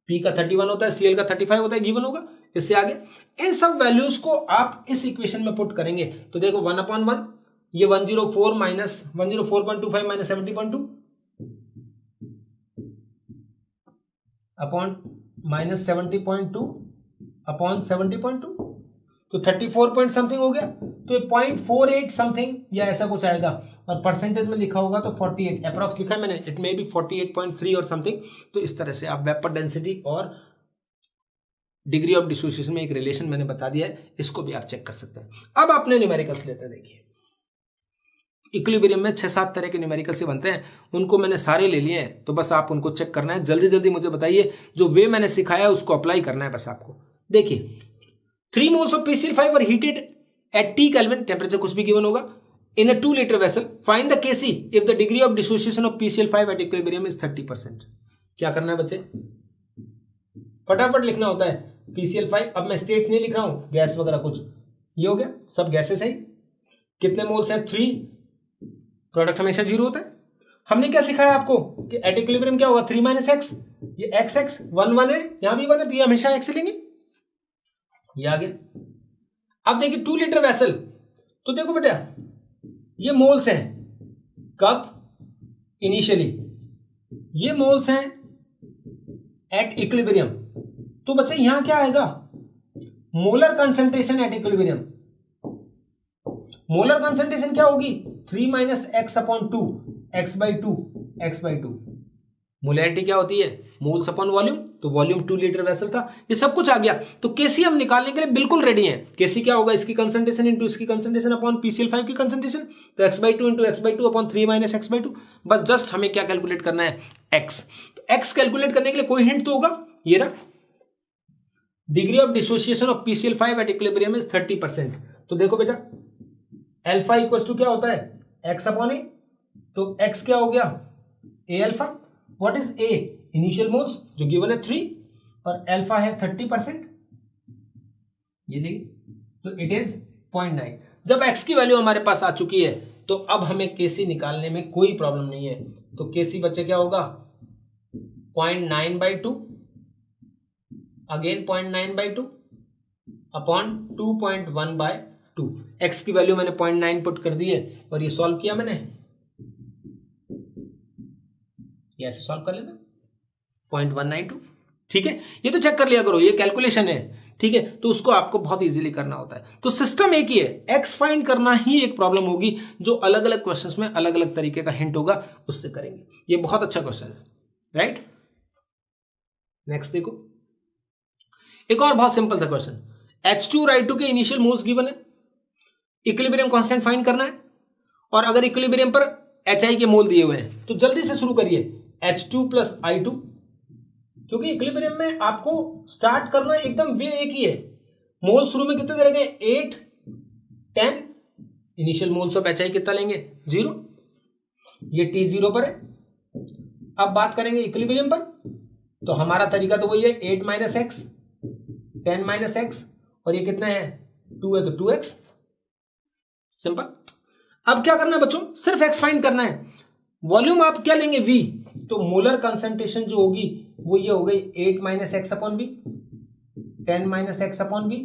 P का 31 होता है, Cl का 35 होता है, गिवन होगा। इससे आगे इन सब वैल्यूज को आप इस इक्वेशन में पुट करेंगे तो देखो 1/1, ये 104 minus 104.25 minus 70.2 upon minus 70.2 upon 70.2, तो 34 पॉइंट समथिंग हो गया, तो ये 0.48 समथिंग या ऐसा कुछ आएगा, और परसेंटेज में लिखा होगा तो 48 अप्रॉक्स लिखा है मैंने, इट मे बी 48.3 और समथिंग। तो इस तरह से आप वेपर डेंसिटी और डिग्री ऑफ डिसोसिएशन में एक रिलेशन मैंने बता दिया है, इसको भी आप चेक कर सकते हैं। अब आपने न्यूमेरिकल्स लेते हैं, देखिए इक्विलिब्रियम में 6-7 तरह के न्यूमेरिकल से बनते हैं, उनको मैंने सारे ले लिए हैं, तो बस आप उनको चेक करना है। जल्दी जल्दी मुझे बताइए, जो वे मैंने सिखाया उसको अप्लाई करना है बस आपको। देखिए 3 moles of PCl5 were heated at T Kelvin, temperature कुछ भी गिवन होगा, in a 2 liter vessel. Find the Kc if the degree of dissociation of PCl5 at equilibrium is 30%. क्या करना है बच्चे, फटाफट लिखना होता है PCl5। अब मैं स्टेट्स नहीं लिख रहा हूं, गैस वगैरह कुछ, ये हो गया, सब गैसेस है। कितने मोल्स हैं 3, प्रोडक्ट हमेशा 0 होता है। हमने क्या सिखाया आपको कि एट इक्विलिब्रियम क्या होगा 3 - x, ये x 1 है, यहां भी 1 है, तो ये हमेशा x लेंगे, ये आ गया। अब देखिए 2 लीटर वेसल, तो देखो बेटा ये मोल्स हैं, कब इनिशियली, ये मोल्स हैं एट इक्विलिब्रियम, तो बच्चे यहां क्या आएगा molar concentration at equilibrium. Molar concentration क्या होगी 3 - x/2, x/2। मोलैरिटी क्या होती है मोल्स अपॉन वॉल्यूम, तो वॉल्यूम 2 लीटर वेसल था, ये सब कुछ आ गया। तो केसी हम निकालने के लिए बिल्कुल रेडी हैं। केसी क्या होगा, इसकी कंसंट्रेशन इंटू इसकी कंसंट्रेशन अपॉन PCl5 की कंसंट्रेशन, तो x/2 into x/2 upon 3 - x/2। बस जस्ट हमें क्या कैलकुलेट करना है x, तो x कैलकुलेट करने के लिए कोई हिंट तो होगा, ये रहा degree of dissociation of PCl5 at equilibrium is 30%। तो देखो बेटा अल्फा इक्वल टू क्या होता है x/a, तो x क्या हो गया a alpha. What is a, initial moles जो गिवन है 3 और अल्फा है 30%, ये देखिए, तो इट इज 0.9। जब x की वैल्यू हमारे पास आ चुकी है तो अब हमें केसी निकालने में कोई प्रॉब्लम नहीं है। तो केसी बच्चे क्या होगा 0.9/2, अगेन 0.9/2 अपॉन 2.1/2। x की वैल्यू मैंने 0.9 पुट कर दी है और ये सॉल्व किया मैंने, ये ऐसे सॉल्व कर लेना 0.192। ठीक है, ये तो चेक कर लिया करो, ये कैलकुलेशन है, ठीक है, तो उसको आपको बहुत इजीली करना होता है। तो सिस्टम एक ही है, एक्स फाइंड करना ही एक प्रॉब्लम होगी, जो अलग अलग क्वेश्चंस में अलग अलग तरीके का हिंट होगा, उससे करेंगे। ये बहुत अच्छा क्वेश्चन है, राइट। नेक्स्ट देखो, एक और बहुत सिंपल सा क्वेश्चन, H2 और I2 के इनिशियल मोल्स गिवन है, इक्विलिब्रियम कांस्टेंट फाइंड करना है, और अगर इक्विलिब्रियम पर HI के मोल दिए हुए हैं तो जल्दी से शुरू करिए H2 प्लस I2, क्योंकि इक्विलिब्रियम में आपको स्टार्ट करना एकदम वे एक ही है। मोल शुरू में कितने दे रखे, 8 10, इनिशियल मोल्स ऑफ HI कितना लेंगे 0, ये T0 पर है। अब बात करेंगे इक्विलिब्रियम पर, तो हमारा तरीका तो वही है 8 - x 10 - x, और ये कितना है 2 है तो 2x, सिंपल। अब क्या करना है बच्चों, सिर्फ x फाइंड करना है। वॉल्यूम आप क्या लेंगे v, तो मोलर कंसंट्रेशन जो होगी वो ये हो गई 8 - x/b 10 - x/b,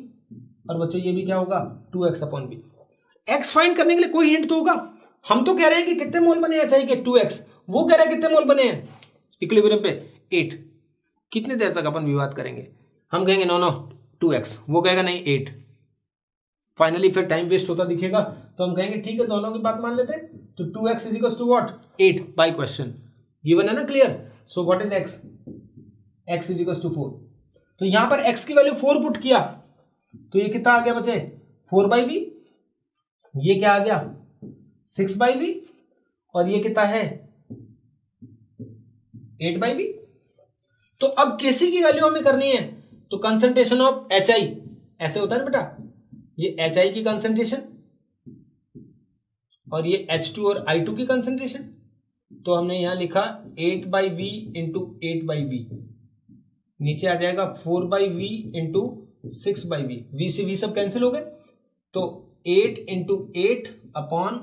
और बच्चों ये भी क्या होगा 2x/b। x फाइंड करने के लिए कोई हिंट तो होगा। हम तो कह रहे हैं कि कितने मोल बने चाहिए कि 2x, वो कह रहे हैं कितने मोल बने हैं इक्विलिब्रियम पे 8। कितनी देर तक अपन विवाद करेंगे, हम कहेंगे नो 2x, वो कहेगा नहीं 8, फाइनली फिर टाइम वेस्ट होता दिखेगा, तो हम कहेंगे ठीक है दोनों की बात मान लेते हैं। तो 2x is equal to what 8 by question given है ना, clear. So what is x, x is equal to 4। तो यहां पर x की वैल्यू 4 पुट किया तो ये कितना आ गया बच्चे 4/v, ये क्या आ गया 6/v, और ये कितना है 8/v। तो अब Kc की वैल्यू हमें करनी है, तो कंसंट्रेशन ऑफ HI ऐसे होता है ना बेटा, ये HI की कंसंट्रेशन और ये H2 और I2 की कंसंट्रेशन। तो हमने यहां लिखा 8/v इंटू 8/v, नीचे आ जाएगा 4/v इंटू 6/v, v से v सब कैंसिल हो गए, तो 8 इंटू 8 अपॉन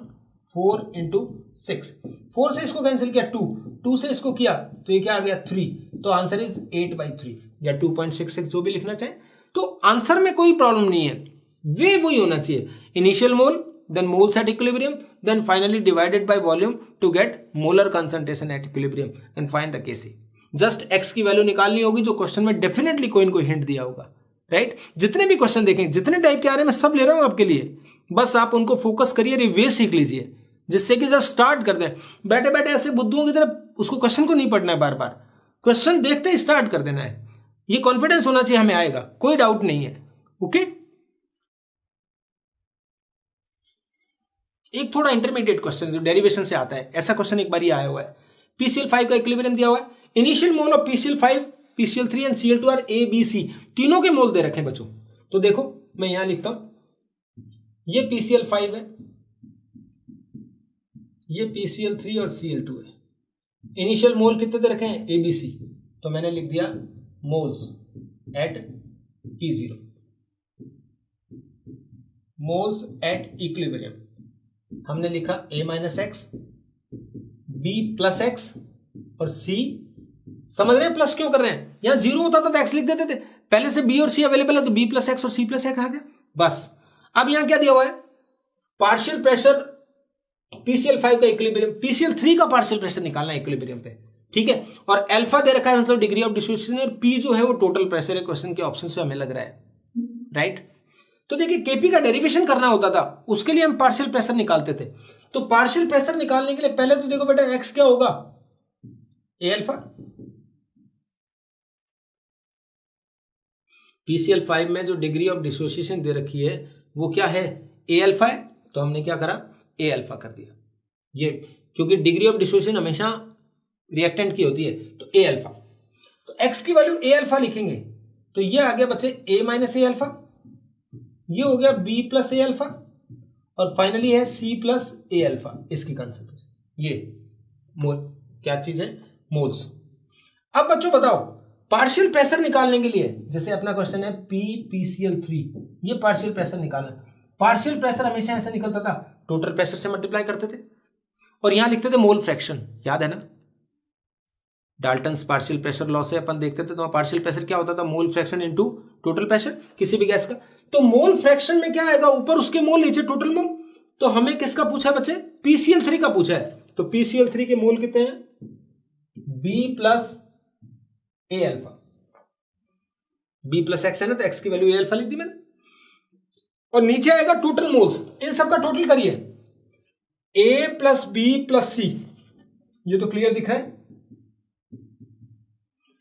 4 इंटू 6, 4 से इसको कैंसिल किया 2 से इसको किया तो ये क्या आ गया 3, तो आंसर इज 8/3 या 2.66 जो भी लिखना चाहे। तो आंसर में कोई प्रॉब्लम नहीं है, वे वही होना चाहिए, initial mole, then moles at equilibrium, then finally divided by volume to get molar concentration at equilibrium and find the Kc। Just x की वैल्यू निकालनी होगी जो क्वेश्चन में डेफिनेटली कोई न कोई हिंट दिया होगा, राइट। जितने भी क्वेश्चन देखें, जितने टाइप के आ रहे हैं मैं सब ले रहा हूं आपके लिए, बस आप उनको फोकस करिए, रिवेज सीख लीजिए, जिससे कि जस्ट स्टार्ट कर दें। बैठे बैठे ऐसे बुद्धुओं की तरफ उसको क्वेश्चन को नहीं पढ़ना है, बार बार क्वेश्चन देखते ही स्टार्ट कर देना है। ये कॉन्फिडेंस होना चाहिए हमें, आएगा कोई डाउट नहीं है। ओके, एक थोड़ा इंटरमीडिएट क्वेश्चन जो डेरिवेशन से आता है, ऐसा क्वेश्चन एक बार ही आया हुआ है। PCl5 का इक्विलिब्रियम दिया हुआ है, initial mole of PCl5, PCl3 and Cl2 are A B C, तीनों के मोल दे रखे हैं बच्चों। तो देखो मैं यहां लिखता हूं, ये PCl5 है, ये PCl3 और Cl2 है। इनिशियल मोल कितने दे रखे हैं A B C, तो मैंने लिख दिया moles at P0, moles at equilibrium हमने लिखा A minus x, B plus x और C, समझ रहे हैं प्लस क्यों कर रहे हैं, यहां जीरो होता था तो एक्स लिख देते थे, पहले से B और C अवेलेबल है तो B प्लस एक्स और C प्लस एक्स आ गया बस। अब यहां क्या दिया हुआ है, पार्शियल प्रेशर PCl5 का इक्विलिब्रियम, PCl3 का पार्शियल प्रेशर निकालना है इक्विलिब्रियम पे, ठीक है, और अल्फा दे रखा है मतलब डिग्री ऑफ डिसोसिएशन, और P जो है वो टोटल प्रेशर है, क्वेश्चन के ऑप्शन से हमें लग रहा है, राइट। तो देखिए केपी का डेरिवेशन करना होता था, उसके लिए हम पार्शियल प्रेशर निकालते थे। तो पार्शियल प्रेशर निकालने के लिए पहले तो देखो बेटा एक्स क्या होगा ए अल्फा, PCl5 में जो डिग्री ऑफ डिसोसिएशन दे रखी है वो क्या है ए अल्फा है, तो हमने क्या करा ए अल्फा कर दिया, ये क्योंकि डिग्री ऑफ डिसोसिएशन हमेशा रिएक्टेंट की होती है, तो ए अल्फा। तो एक्स की वैल्यू ए अल्फा लिखेंगे, तो ये आ गया बच्चे ए माइनस ए अल्फा, ये हो गया B प्लस ए अल्फा, और फाइनली है C प्लस ए अल्फा, इसकी कंसेंट्रेशन, ये मोल क्या चीज है मोल्स। अब बच्चों बताओ पार्शियल प्रेशर निकालने के लिए, जैसे अपना क्वेश्चन है PCl3, ये पार्शियल प्रेशर निकालना, पार्शियल प्रेशर हमेशा ऐसे निकलता था, टोटल प्रेशर से मल्टीप्लाई करते थे और यहां लिखते थे मोल फ्रैक्शन, याद है ना, डाल्टन्स पार्शियल प्रेशर लॉ से अपन देखते थे, तो पार्शियल प्रेशर क्या होता था mole fraction into total pressure किसी भी गैस का। तो मोल फ्रैक्शन में क्या आएगा, ऊपर उसके मोल नीचे टोटल मोल। तो हमें किसका पूछा है बच्चे, PCl3 का पूछा है, तो PCl3 के मोल कितने हैं B प्लस ए अल्फा, B प्लस एक्स है ना, तो एक्स की वैल्यू ए अल्फा लिख दी मैंने, और नीचे आएगा टोटल मोल्स, इन सबका टोटल करिए A plus B plus C, ये तो क्लियर दिख रहा है।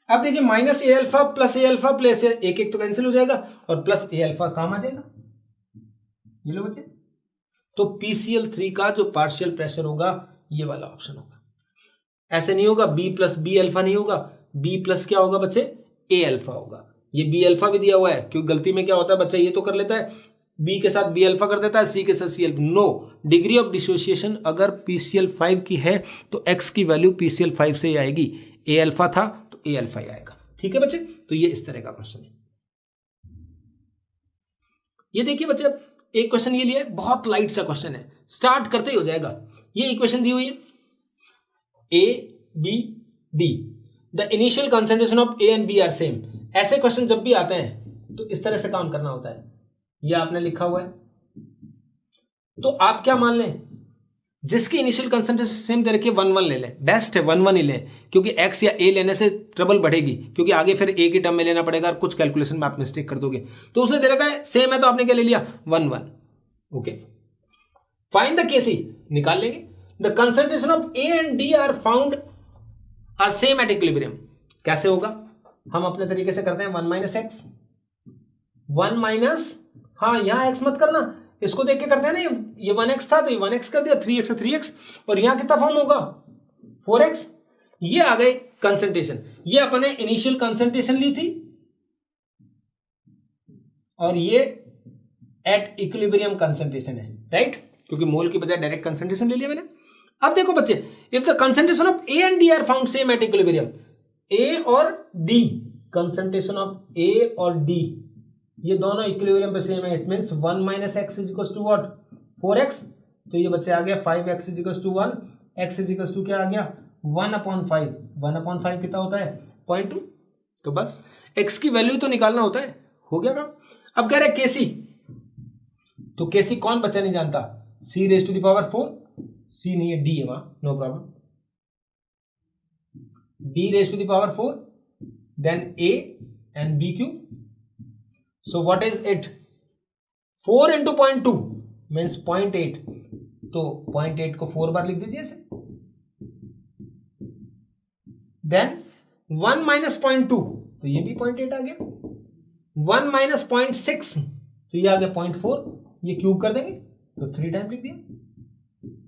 अब देखिए माइनस ए अल्फा प्लस एक एक तो कैंसिल हो जाएगा और प्लस ए अल्फा काम आ जाएगा, ये लो बच्चे। तो PCl3 का जो पार्शियल प्रेशर होगा ये वाला ऑप्शन होगा, ऐसे नहीं होगा B प्लस B अल्फा नहीं होगा, B प्लस क्या होगा बच्चे ए अल्फा होगा। ये B अल्फा भी दिया हुआ है, क्योंकि गलती में क्या होता है बच्चा ये तो कर लेता है B के साथ B अल्फा कर देता है, C के साथ C alpha, no, degree of dissociation अगर PCl5 की है तो X की वैल्यू PCl5 से ही आएगी, ए अल्फा था तो ए अल्फा ही आएगा, ठीक है बच्चे। तो ये इस तरह का क्वेश्चन है। ये देखिए बच्चे एक क्वेश्चन ये लिया है, बहुत लाइट सा क्वेश्चन है, स्टार्ट करते ही हो जाएगा। ये इक्वेशन दी हुई है A B D, the initial concentration of A and B are same. ऐसे क्वेश्चन जब भी आते हैं तो इस तरह से काम करना होता है, ये आपने लिखा हुआ है, तो आप क्या मान लें, जिसकी इनिशियल कंसंट्रेशन सेम दे रखी है 1 1 ले लें, बेस्ट है 1 1 ही लें, क्योंकि एक्स या ए लेने से ट्रबल बढ़ेगी, क्योंकि आगे फिर ए की टर्म में लेना पड़ेगा और कुछ कैलकुलेशन में आप मिस्टेक कर दोगे। तो उसने दे रखा है सेम है, तो आपने क्या ले लिया 1 1, ओके, फाइंड द केसी, निकाल लेंगे। The concentration of A and D are found are same at equilibrium. कैसे होगा, हम अपने तरीके से करते हैं 1 माइनस एक्स, 1 माइनस, हाँ यहां एक्स मत करना, इसको देख के करते हैं ना, ये 1x था तो ये 1x कर दिया, 3x है 3x, और यहां कितना फॉर्म होगा 4x। ये आ गए कंसंट्रेशन, ये अपने इनिशियल कंसंट्रेशन ली थी और ये एट इक्विलिब्रियम कंसंट्रेशन है, राइट, क्योंकि मोल की बजाय डायरेक्ट कंसंट्रेशन ले लिया मैंने। अब देखो बच्चे, if the concentration of A and D are found same at equilibrium, A और डी, कंसंट्रेशन ऑफ ए और डी ये दोनों इक्विलिब्रियम पे सेम है, it means 1 minus x is equals to what 4x, तो ये बच्चे आ गया 5x is equals to 1, x is equals to क्या आ गया 1/5, 1/5 कितना होता है 0.2, तो बस x की वैल्यू तो निकालना होता है, हो गया काम। अब कह रहे केसी, तो केसी कौन बच्चा नहीं जानता, c raise to the power 4, c नहीं है d है वहां, no problem, d raise to the power 4, then a and b cube, so what is it, 4 into 0.2 means 0.8, तो 0.8 को 4 बार लिख दीजिए ऐसे, देन 1 माइनस 0.2 तो ये भी 0.8 आ गया, 1 माइनस 0.6 तो ये आ गया 0.4, ये क्यूब कर देंगे तो 3 टाइम लिख दिया।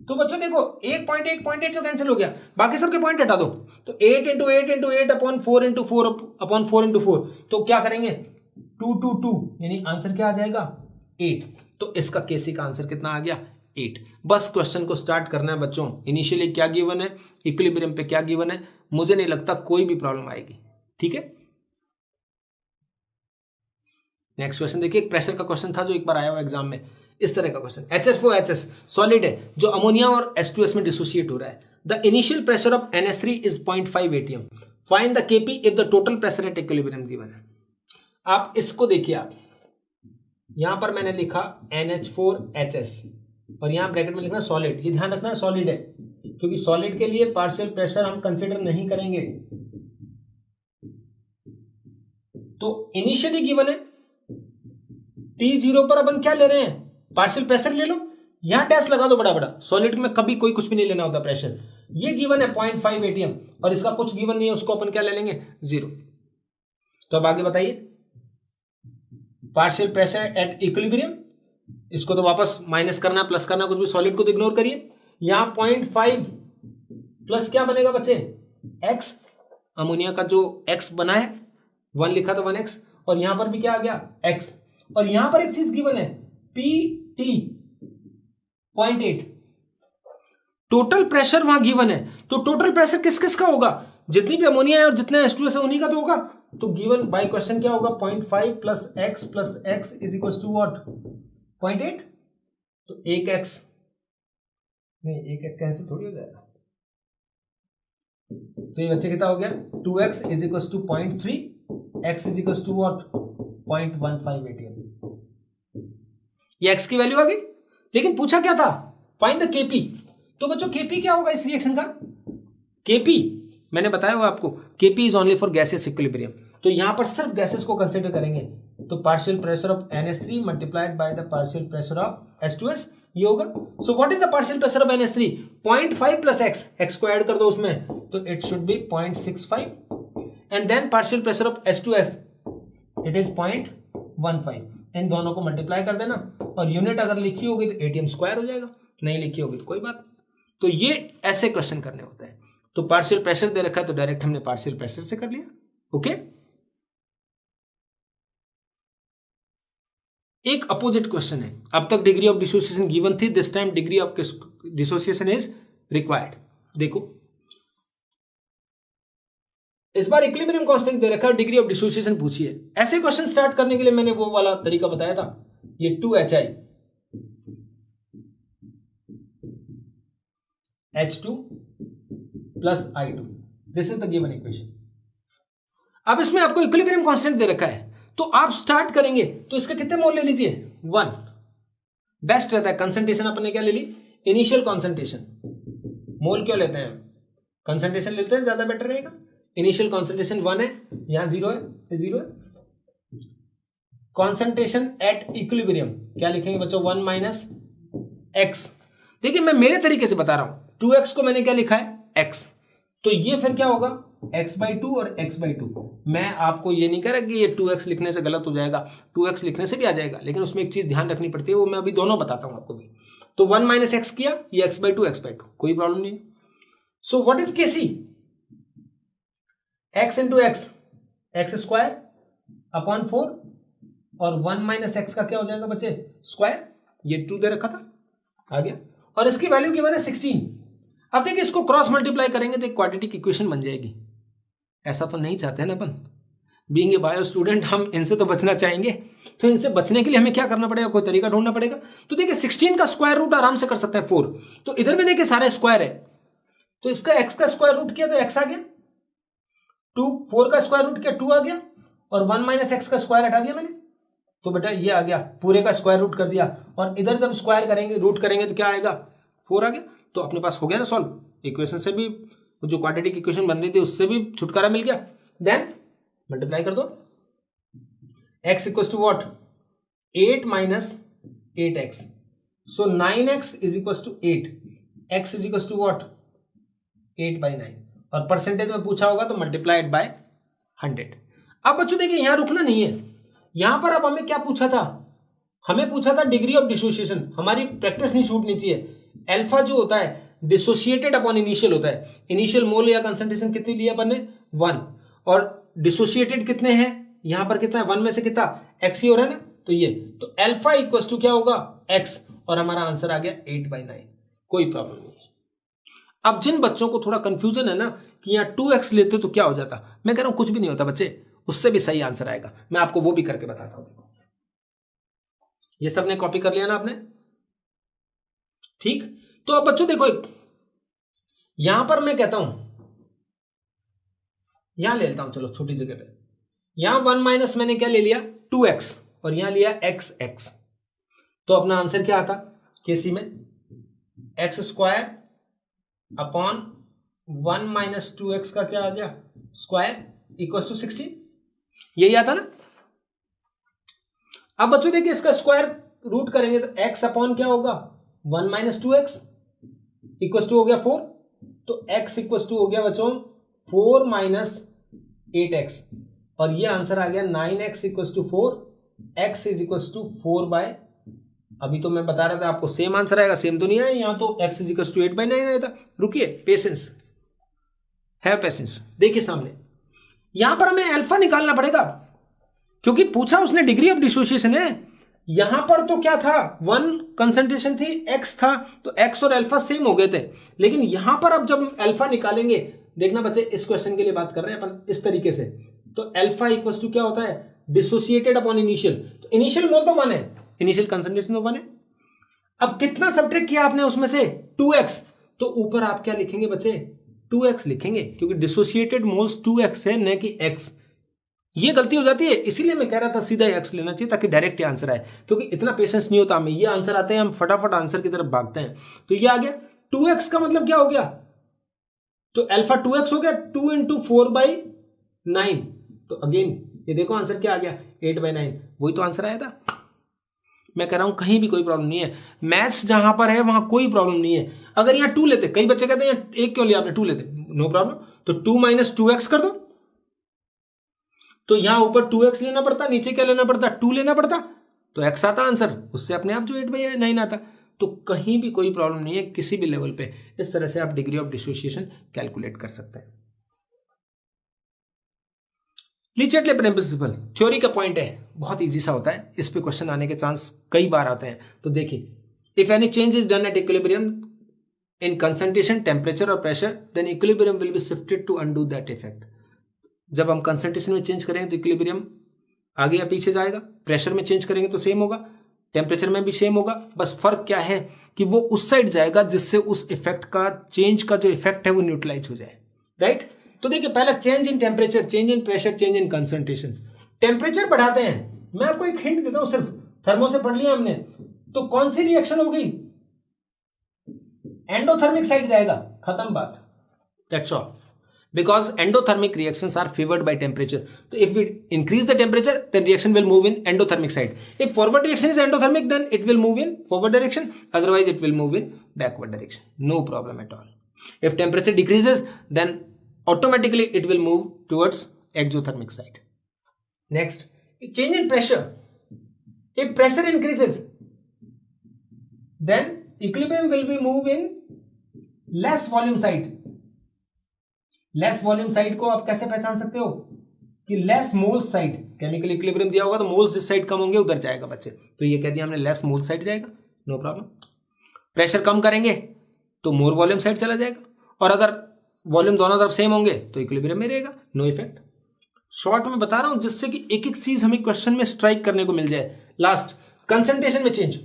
तो बच्चों देखो 1.8 तो कैंसिल हो गया, बाकी सबके पॉइंट हटा दो, तो 8 into 8 into 8 upon 4 into 4 upon 4 into 4, तो क्या करेंगे 2 to 2, यानी आंसर क्या आ जाएगा 8, तो इसका केसी का आंसर कितना आ गया 8। बस क्वेश्चन को स्टार्ट करना है बच्चों, इनिशियली क्या गिवन है, इक्विलिब्रियम पे क्या गिवन है, मुझे नहीं लगता कोई भी प्रॉब्लम आएगी, ठीक है। नेक्स्ट क्वेश्चन देखिए, एक प्रेशर का क्वेश्चन था जो एक बार आया हुआ एग्जाम में, इस तरह का क्वेश्चन, HF4HS सॉलिड है जो अमोनिया और H2S में डिसोसिएट हो रहा है, the initial pressure of NH3 is 0.5 atm, find the Kp if the total pressure at equilibrium given है। आप इसको देखिए, आप यहां पर मैंने लिखा NH4HS और यहां ब्रैकेट में लिखना सॉलिड, ये ध्यान रखना सॉलिड है, क्योंकि सॉलिड के लिए पार्शियल प्रेशर हम कंसिडर नहीं करेंगे। तो इनिशियली गिवन है T0 पर अपन क्या ले रहे हैं, पार्शियल प्रेशर ले लो, यहां डैश लगा दो बड़ा बड़ा, सॉलिड में कभी कोई कुछ भी नहीं लेना होता प्रेशर, ये गिवन है 0.5 atm और इसका कुछ गिवन नहीं है, उसको अपन क्या ले लेंगे 0। तो अब आगे बताइए, पार्शियल प्रेशर एट इक्विलिब्रियम, इसको तो वापस माइनस करना प्लस करना, कुछ भी सॉलिड को तो इग्नोर करिए, यहां 0.5 प्लस क्या बनेगा बच्चे x, अमोनिया का जो x बना है 1 लिखा था 1x, और यहां पर भी क्या आ गया x, और यहां पर एक चीज गिवन है PT 0.8, टोटल प्रेशर वहां गिवन है, तो टोटल प्रेशर किस किस का होगा, जितनी भी अमोनिया है और जितना H2S है उन्हीं का तो होगा, तो गिवन बाय क्वेश्चन क्या होगा 0.5 plus x is equal to what 0.8, तो 1x नहीं, 1x कैंसिल थोड़ी हो जाएगा, तो ये बच्चे कितना हो गया 2x is equal to 0.3, x is equal to what 0.15 atm, ये x की वैल्यू आ गई। लेकिन पूछा क्या था, फाइंड द Kp, तो बच्चों Kp क्या होगा इस रिएक्शन का, Kp मैंने बताया हुआ आपको, Kp is only for gases equilibrium, तो यहां पर सिर्फ गैसेस को कंसीडर करेंगे, तो partial pressure of NH3 multiplied by the partial pressure of H2S, ये होगा। So what is the partial pressure of NH3, 0.5 plus x को ऐड कर दो उसमें, तो it should be 0.65, and then partial pressure of H2S it is 0.15, इन दोनों को मल्टीप्लाई कर देना, और यूनिट अगर लिखी होगी तो ATM स्क्वायर हो जाएगा, नहीं लिखी होगी तो कोई बात। तो ये ऐसे क्वेश्चन करने होते हैं, तो पार्शियल प्रेशर दे रखा है तो डायरेक्ट हमने पार्शियल प्रेशर से कर लिया, ओके। एक अपोजिट क्वेश्चन है, अब तक डिग्री ऑफ डिसोसिएशन गिवन थी, this time degree of dissociation is required. देखो इस बार इक्विलिब्रियम कांस्टेंट दे रखा है, डिग्री ऑफ डिसोसिएशन पूछी है। ऐसे क्वेश्चन स्टार्ट करने के लिए मैंने वो वाला तरीका बताया था, ये 2HI H2 plus I2, this is the given equation. अब इसमें आपको इक्विलिब्रियम कांस्टेंट दे रखा है, तो आप स्टार्ट करेंगे तो इसका कितने मोल ले लीजिए 1, बेस्ट रहता है। कंसंट्रेशन अपने क्या ले ली, इनिशियल कॉन्सेंट्रेशन, मोल क्यों लेते हैं, कंसंट्रेशन लेते हैं ज्यादा बेटर रहेगा। इनिशियल कॉन्सेंट्रेशन 1 है, यहां 0 है, 0 है, कॉन्सेंट्रेशन एट इक्विलिब्रियम, क्या लिखेंगे बच्चों, 1 माइनस एक्स। देखिए मैं मेरे तरीके से बता रहा हूं, 2x को मैंने क्या लिखा है, x, तो ये फिर क्या होगा x/2 और x/2। मैं आपको ये नहीं कह रहा कि ये 2x लिखने से गलत हो जाएगा, 2x लिखने से भी आ जाएगा, लेकिन उसमें एक चीज ध्यान रखनी पड़ती है, वो मैं अभी दोनों बताता हूं आपको भी। तो 1 माइनस एक्स किया, ये x/2 x/2, कोई प्रॉब्लम नहीं। So what is Kc, x into x, x square upon 4, और 1 माइनस एक्स का क्या हो जाएगा बच्चे, स्क्वायर, ये 2 दे रखा था, आ गया, और इसकी वैल्यू गिवन है 16। अब देखिए इसको क्रॉस मल्टीप्लाई करेंगे तो एक क्वाड्रेटिक इक्वेशन बन जाएगी। ऐसा तो नहीं चाहते ना अपन, बीइंग ए बायो स्टूडेंट हम इनसे तो बचना चाहेंगे, तो इनसे बचने के लिए हमें क्या करना पड़ेगा, कोई तरीका ढूंढना पड़ेगा। तो देखिए 16 का स्क्वायर रूट आराम से कर सकता है 4, तो इधर में देखिए सारे स्क्वायर है, तो इसका x का स्क्वायर रूट किया तो x आ गया, 4 का स्क्वायर रूट किया 2 आ गया, और 1 माइनस एक्स का स्क्वायर हटा दिया मैंने, तो बेटा ये आ गया, पूरे का स्क्वायर रूट कर दिया, और इधर जब स्क्वायर करेंगे रूट करेंगे तो क्या आएगा, 4 आ गया। तो अपने पास हो गया ना सॉल्व, इक्वेशन से भी जो क्वाड्रेटिक इक्वेशन बन रही थी उससे भी छुटकारा मिल गया। देन मल्टीप्लाई कर दो, x equal to what, 8 minus 8x, so 9x is equal to 8, x is equal to what, 8/9, और परसेंटेज में पूछा होगा तो मल्टीप्लाइड बाय 100। अब बच्चों देखिए यहां रुकना नहीं है, यहां पर अब हमें क्या पूछा था, हमें पूछा था डिग्री ऑफ डिसोसिएशन, हमारी प्रैक्टिस नहीं छूटनी चाहिए। अल्फा जो होता है डिसोसिएटेड अपॉन इनिशियल होता है, इनिशियल मोल या कंसंट्रेशन कितनी लिया अपन ने, 1, और डिसोसिएटेड कितने हैं, यहां पर कितना है, 1 में से कितना x ही हो रहा है ना, तो ये, तो अल्फा इक्वल टू क्या होगा, x, और हमारा आंसर आ गया 8/9, कोई प्रॉब्लम नहीं है। अब जिन बच्चों को थोड़ा कंफ्यूजन है ना कि यहाँ 2x लेते तो क्या हो जाता, मैं कह रहा हूं कुछ भी नहीं होता बच्चे, उससे भी सही आंसर आएगा, मैं आपको वो भी करके बताता हूं। देखो ये सब ने कॉपी कर लिया ना आपने, ठीक। तो अब बच्चों देखो यहां पर मैं कहता हूं, यहां ले लेता हूं, चलो छोटी जगह पे, यहां 1 माइनस मैंने क्या ले लिया, 2x, और यहां लिया x, तो अपना आंसर क्या आता केसी में, x square upon 1 minus 2x का क्या आ गया, स्क्वायर, इक्वल टू 16, यही आता ना। अब बच्चों देखिए इसका स्क्वायर रूट करेंगे तो x अपॉन क्या होगा, 1 माइनस 2x इक्वल टू हो गया 4, तो x इक्वल टू हो गया बच्चों 4 माइनस 8x, और ये आंसर आ गया 9x equal to 4, x is equal to 4/, अभी तो मैं बता रहा था आपको सेम आंसर आएगा, सेम तो नहीं आया, यहां तो x इज इक्वल टू 8/9 आया था। रुकिए, पेशेंस, हैव पेशेंस। देखिए सामने यहां पर हमें अल्फा निकालना पड़ेगा, क्योंकि पूछा उसने डिग्री ऑफ डिसोसिएशन है। यहां पर तो क्या था, 1 कंसंट्रेशन थी, x था, तो x और अल्फा सेम हो गए थे, लेकिन यहां पर अब जब अल्फा निकालेंगे, देखना बच्चे इस क्वेश्चन के लिए बात कर रहे हैं अपन इस तरीके से, तो अल्फा इक्वल टू क्या होता है, डिसोसिएटेड अपॉन इनिशियल, तो इनिशियल मोल तो 1 है, इनिशियल कंसंट्रेशन तो 1 है। अब कितना सब्ट्रैक्ट किया आपने उसमें से, 2x, तो ऊपर आप क्या लिखेंगे बच्चे, 2x लिखेंगे, क्योंकि डिसोसिएटेड मोल्स 2x है न कि x। ये गलती हो जाती है, इसीलिए मैं कह रहा था सीधा x लेना चाहिए ताकि डायरेक्ट आंसर आए, क्योंकि इतना पेशेंस नहीं होता हमें, ये आंसर आते हैं हम फटाफट आंसर की तरफ भागते हैं। तो ये आ गया 2x का मतलब क्या हो गया, तो अल्फा 2x हो गया, 2 इंटू 4/9, तो अगेन ये देखो आंसर क्या आ गया, 8/9, वही तो आंसर आया था। मैं कह रहा हूं कहीं भी कोई प्रॉब्लम नहीं है, मैथ्स जहां पर है वहां कोई प्रॉब्लम नहीं है। अगर यहाँ 2 लेते, कई बच्चे कहते हैं एक क्यों लिया आपने, 2 लेते, नो प्रॉब्लम, तो 2 माइनस 2x कर दो, तो यहां ऊपर 2x लेना पड़ता, नीचे क्या लेना पड़ता, 2 लेना पड़ता, तो x आता आंसर, उससे अपने आप जो 8/9 आता। तो कहीं भी कोई प्रॉब्लम नहीं है, किसी भी लेवल पे इस तरह से आप डिग्री ऑफ डिसोसिएशन कैलकुलेट कर सकते हैं। लीचेटले प्रिंसिपल थ्योरी का पॉइंट है, बहुत इजी सा होता है, इस पे क्वेश्चन आने के चांस कई बार आते हैं। तो देखिए, if any change is done at equilibrium in concentration, temperature और pressure, then equilibrium will be shifted to undo that effect. जब हम कंसंट्रेशन में चेंज करेंगे तो इक्विलिब्रियम आगे या पीछे जाएगा, प्रेशर में चेंज करेंगे तो सेम होगा, टेम्परेचर में भी सेम होगा, बस फर्क क्या है कि वो उस साइड जाएगा जिससे उस इफेक्ट का, चेंज का जो इफेक्ट है वो न्यूट्रलाइज हो जाए, राइट। तो देखिए पहला change in temperature, change in pressure, change in concentration. Temperature बढ़ाते हैं, मैं आपको एक हिंट देता हूं, सिर्फ थर्मो से पढ़ लिया हमने, तो कौन सी रिएक्शन होगी, एंडोथर्मिक साइड जाएगा, खत्म बात, that's all. because endothermic reactions are favored by temperature. So if we increase the temperature, then reaction will move in endothermic side. If forward reaction is endothermic, then it will move in forward direction, otherwise it will move in backward direction. No problem at all. If temperature decreases, then automatically it will move towards exothermic side. Next, change in pressure. If pressure increases, then equilibrium will be moved in less volume side. Less volume side को आप कैसे पहचान सकते हो कि less moles side, chemical equilibrium दिया होगा तो मोल्स जिस साइड कम होंगे उधर जाएगा बच्चे, तो ये कह दिया हमने लेस मोल साइड जाएगा, नो प्रॉब्लम। प्रेशर कम करेंगे तो मोर वॉल्यूम साइड चला जाएगा, और अगर वॉल्यूम दोनों तरफ सेम होंगे तो इक्विलिब्रियम में रहेगा, नो इफेक्ट। शॉर्ट में बता रहा हूं जिससे कि एक एक चीज हमें क्वेश्चन में स्ट्राइक करने को मिल जाए। लास्ट, कंसंट्रेशन में चेंज।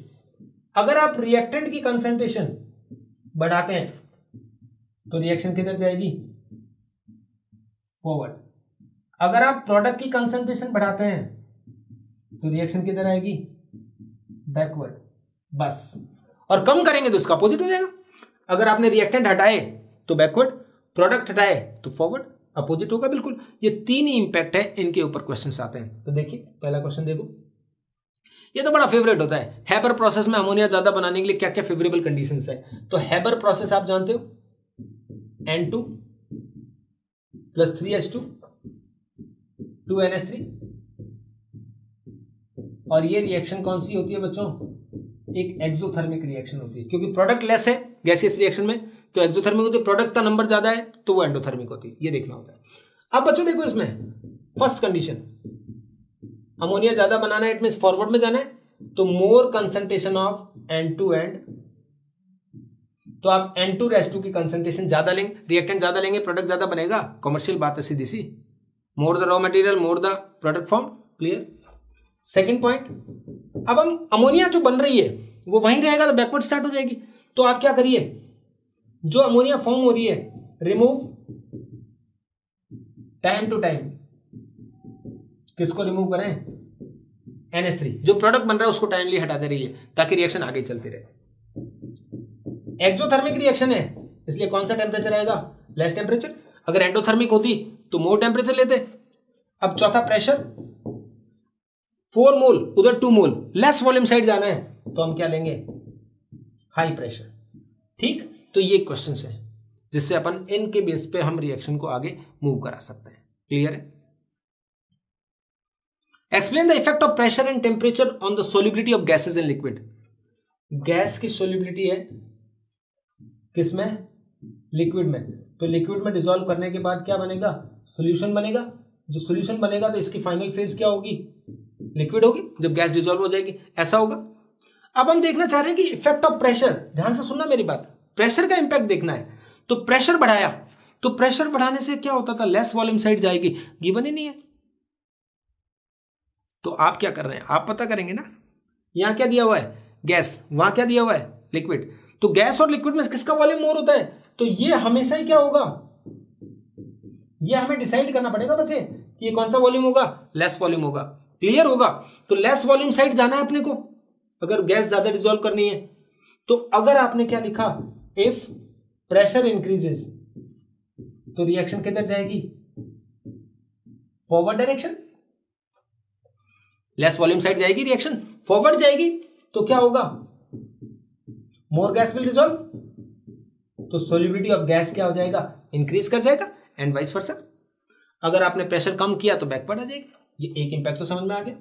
अगर आप रिएक्टेंट की कंसंट्रेशन बढ़ाते हैं तो रिएक्शन किधर जाएगी? फॉरवर्ड। अगर आप प्रोडक्ट की कंसंट्रेशन बढ़ाते हैं तो रिएक्शन किधर आएगी? बैकवर्ड। बस। और कम करेंगे तो इसका अपोजिट हो जाएगा। अगर आपने रिएक्टेंट हटाए तो बैकवर्ड, प्रोडक्ट हटाए तो फॉरवर्ड, अपोजिट होगा बिल्कुल। ये तीन ही इंपैक्ट है, इनके ऊपर क्वेश्चंस आते हैं। तो देखिए पहला क्वेश्चन देखो, ये तो बड़ा फेवरेट होता है। हैबर प्रोसेस में अमोनिया ज्यादा बनाने के लिए क्या क्या फेवरेबल कंडीशंस है? तो हैबर प्रोसेस आप जानते हो, N2 प्लस 3H2 2NH3, और ये रिएक्शन कौन सी होती है बच्चों? एक एक्सोथर्मिक रिएक्शन होती है, क्योंकि प्रोडक्ट लेस है गैसियस रिएक्शन में तो एक्सोथर्मिक होती है, प्रोडक्ट का नंबर ज्यादा है तो वो एंडोथर्मिक होती है, ये देखना होता है। अब बच्चों देखो इसमें फर्स्ट कंडीशन, अमोनिया ज्यादा बनाना है, इट मींस फॉरवर्ड में जाना है, तो मोर कंसंट्रेशन ऑफ N2 एंड, तो आप N2 की कंसंट्रेशन ज्यादा लेंगे, रिएक्टेंट ज्यादा लेंगे, प्रोडक्ट ज्यादा बनेगा, कमर्शियल बात है सीधी सी। More the raw material more the product form, clear. Second point, अब हम अमोनिया जो बन रही है वो वहीं रहेगा तो बैकवर्ड स्टार्ट हो जाएगी, तो आप क्या करिए, जो अमोनिया फॉर्म हो रही है रिमूव टाइम टू टाइम। किसको रिमूव करें? NH3। जो प्रोडक्ट बन रहा है उसको टाइमली हटाते रहिए ताकि रिएक्शन आगे चलती रहे। एक्सोथर्मिक रिएक्शन है इसलिए कौन सा टेम्परेचर आएगा? Less temperature. अगर एंडोथर्मिक होती तो मोर टेम्परेचर लेते। अब चौथा प्रेशर, 4 मोल उधर 2 मोल, लेस वॉल्यूम साइड जाना है तो हम क्या लेंगे? High pressure. ठीक, तो ये क्वेश्चंस है जिससे अपन इनके बेस पे हम रिएक्शन को आगे मूव करा सकते हैं। क्लियर है? Explain the effect of pressure and temperature on the solubility of gases in liquid. Gas की सोल्युबिलिटी है किसमें? लिक्विड में। तो लिक्विड में डिसॉल्व करने के बाद क्या बनेगा? सॉल्यूशन बनेगा। जो सॉल्यूशन बनेगा तो इसकी फाइनल फेज क्या होगी? लिक्विड होगी जब गैस डिसॉल्व हो जाएगी, ऐसा होगा। अब हम देखना चाह रहे हैं कि इफेक्ट ऑफ प्रेशर, ध्यान से सुनना मेरी बात, प्रेशर का इंपैक्ट देखना है। तो प्रेशर बढ़ाया तो प्रेशर बढ़ाने से क्या होता था? लेस वॉल्यूम साइड जाएगी, गिवन ही नहीं है। तो आप क्या कर रहे हैं? आप पता करेंगे ना, यहां क्या दिया हुआ है? गैस, वहां क्या दिया हुआ है? लिक्विड। तो गैस और लिक्विड में किसका वॉल्यूम मोर होता है? तो ये हमेशा ही क्या होगा? ये हमें डिसाइड करना पड़ेगा बच्चे कि ये कौन सा वॉल्यूम होगा? लेस वॉल्यूम होगा। क्लियर होगा? तो लेस वॉल्यूम साइड जाना है अपने को अगर गैस ज्यादा डिसॉल्व करनी है। तो अगर आपने क्या लिखा, इफ प्रेशर इंक्रीजेस, तो रिएक्शन किधर जाएगी? Forward direction. Less volume side जाएगी, रिएक्शन फॉरवर्ड जाएगी, तो क्या होगा? मोर गैस विल डिसॉल्व, तो सोल्युबिलिटी ऑफ गैस क्या हो जाएगा? इंक्रीज कर जाएगा, एंड वाइस वर्सा। अगर आपने प्रेशर कम किया तो बैकवर्ड आ जाएगी। ये एक इंपैक्ट तो समझ में आ गया।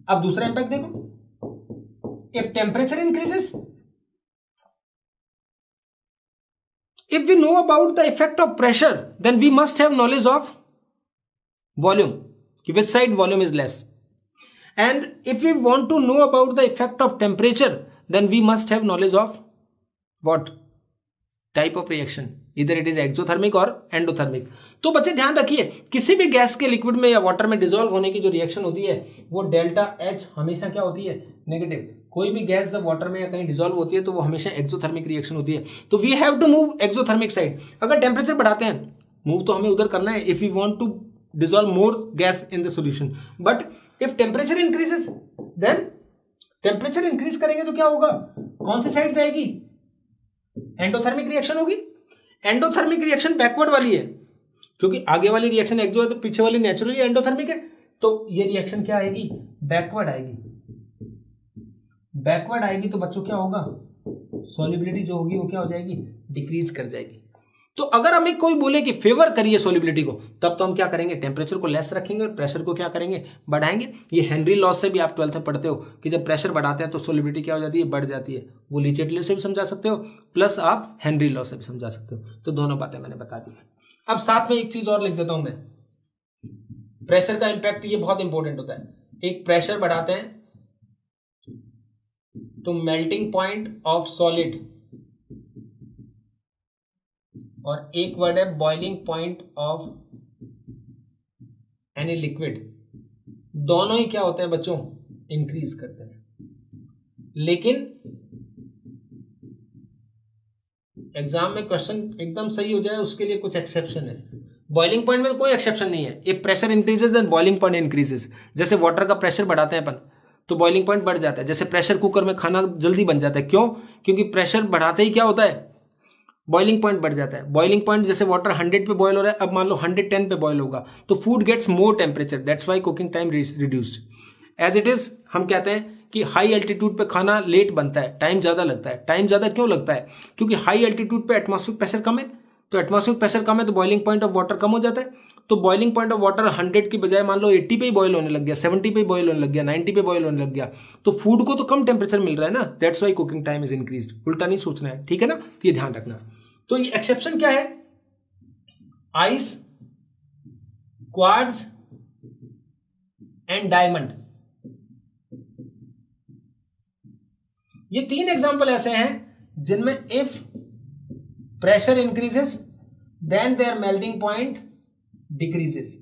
अब दूसरा इंपैक्ट देखो, if temperature increases, if we know about the effect of pressure, then we must have knowledge of volume, which side volume is less. And if we want to know about the effect of temperature, then we must have knowledge of what type of reaction, either it is exothermic or endothermic. तो बच्चे ध्यान रखिए, किसी भी gas के liquid में या water में डिसॉल्व होने की जो रिएक्शन होती है वो डेल्टा H हमेशा क्या होती है? नेगेटिव। कोई भी गैस जब वाटर में या कहीं डिसॉल्व होती है तो वो हमेशा एक्सोथर्मिक रिएक्शन होती है। तो we have to move exothermic side. अगर टेम्परेचर बढ़ाते हैं, मूव तो हमें उधर करना है if you want to dissolve more gas in the solution. But if temperature increases, then temperature increase करेंगे तो क्या होगा? कौन सी साइड जाएगी? एंडोथर्मिक रिएक्शन होगी। एंडोथर्मिक रिएक्शन बैकवर्ड वाली है, क्योंकि आगे वाली रिएक्शन एक्सो है तो पीछे वाली नेचुरली एंडोथर्मिक है, तो ये रिएक्शन क्या आएगी, बैकवर्ड आएगी। बैकवर्ड आएगी तो बच्चों क्या होगा, सॉल्युबिलिटी जो होगी वो क्या हो जाएगी, डिक्रीज कर जाएगी। तो अगर हमें कोई बोले कि फेवर करिए सॉल्युबिलिटी को, तब तो हम क्या करेंगे, टेम्परेचर को लेस रखेंगे और प्रेशर को क्या करेंगे, बढ़ाएंगे। ये हेनरी लॉ से भी आप 12th में पढ़ते हो कि जब प्रेशर बढ़ाते हैं तो सॉल्युबिलिटी क्या हो जाती है, बढ़ जाती है। वो लीचेटले से भी समझा सकते हो, प्लस आप हेनरी लॉ से भी समझा सकते हो। तो दोनों बातें मैंने बता दी है। अब साथ में एक चीज और लिख देता हूं मैं, प्रेशर का इंपैक्ट, ये बहुत इंपॉर्टेंट होता है। एक प्रेशर बढ़ाते हैं तो मेल्टिंग पॉइंट ऑफ सॉलिड, और एक वर्ड है boiling point of any liquid, दोनों ही क्या होते हैं बच्चों, इंक्रीज करते हैं। लेकिन एग्जाम में क्वेश्चन एकदम सही हो जाए उसके लिए कुछ एक्सेप्शन है। बॉइलिंग पॉइंट में तो कोई एक्सेप्शन नहीं है। If pressure increases then boiling point increases. जैसे वाटर का प्रेशर बढ़ाते हैं अपन तो बॉइलिंग पॉइंट बढ़ जाता है। जैसे प्रेशर कुकर में खाना जल्दी बन जाता है, क्यों, क्योंकि प्रेशर बढ़ाते ही क्या होता है, बॉइलिंग पॉइंट बढ़ जाता है। बॉइलिंग पॉइंट जैसे वाटर 100 पे बॉयल हो रहा है, अब मान लो 110 पे बॉयल होगा तो food gets more temperature, that's why cooking time reduced. As it is हम कहते हैं कि हाई एल्टीट्यूड पे खाना लेट बनता है, टाइम ज्यादा लगता है। टाइम ज्यादा क्यों लगता है, क्योंकि हाई एल्टीट्यूड पे एटमॉस्फेरिक प्रेशर कम है, तो एटमॉस्फेरिक प्रेशर कम है तो बॉइलिंग पॉइंट ऑफ वाटर कम हो जाता है। तो बॉइलिंग पॉइंट ऑफ वाटर 100 की बजाय मान लो 80 पे ही बॉयल होने लग गया, 70 पे ही बॉयल होने लग गया, 90 पे बॉयल होने लग गया, तो फूड को तो कम टेम्परेचर मिल रहा है ना, that's why cooking time is increased. उल्टा नहीं सोचना है, ठीक है ना, ये ध्यान रखना। तो ये एक्सेप्शन क्या है, आइस, क्वार्ट्ज एंड डायमंड, ये 3 एग्जांपल ऐसे हैं जिनमें if pressure increases then their melting point decreases.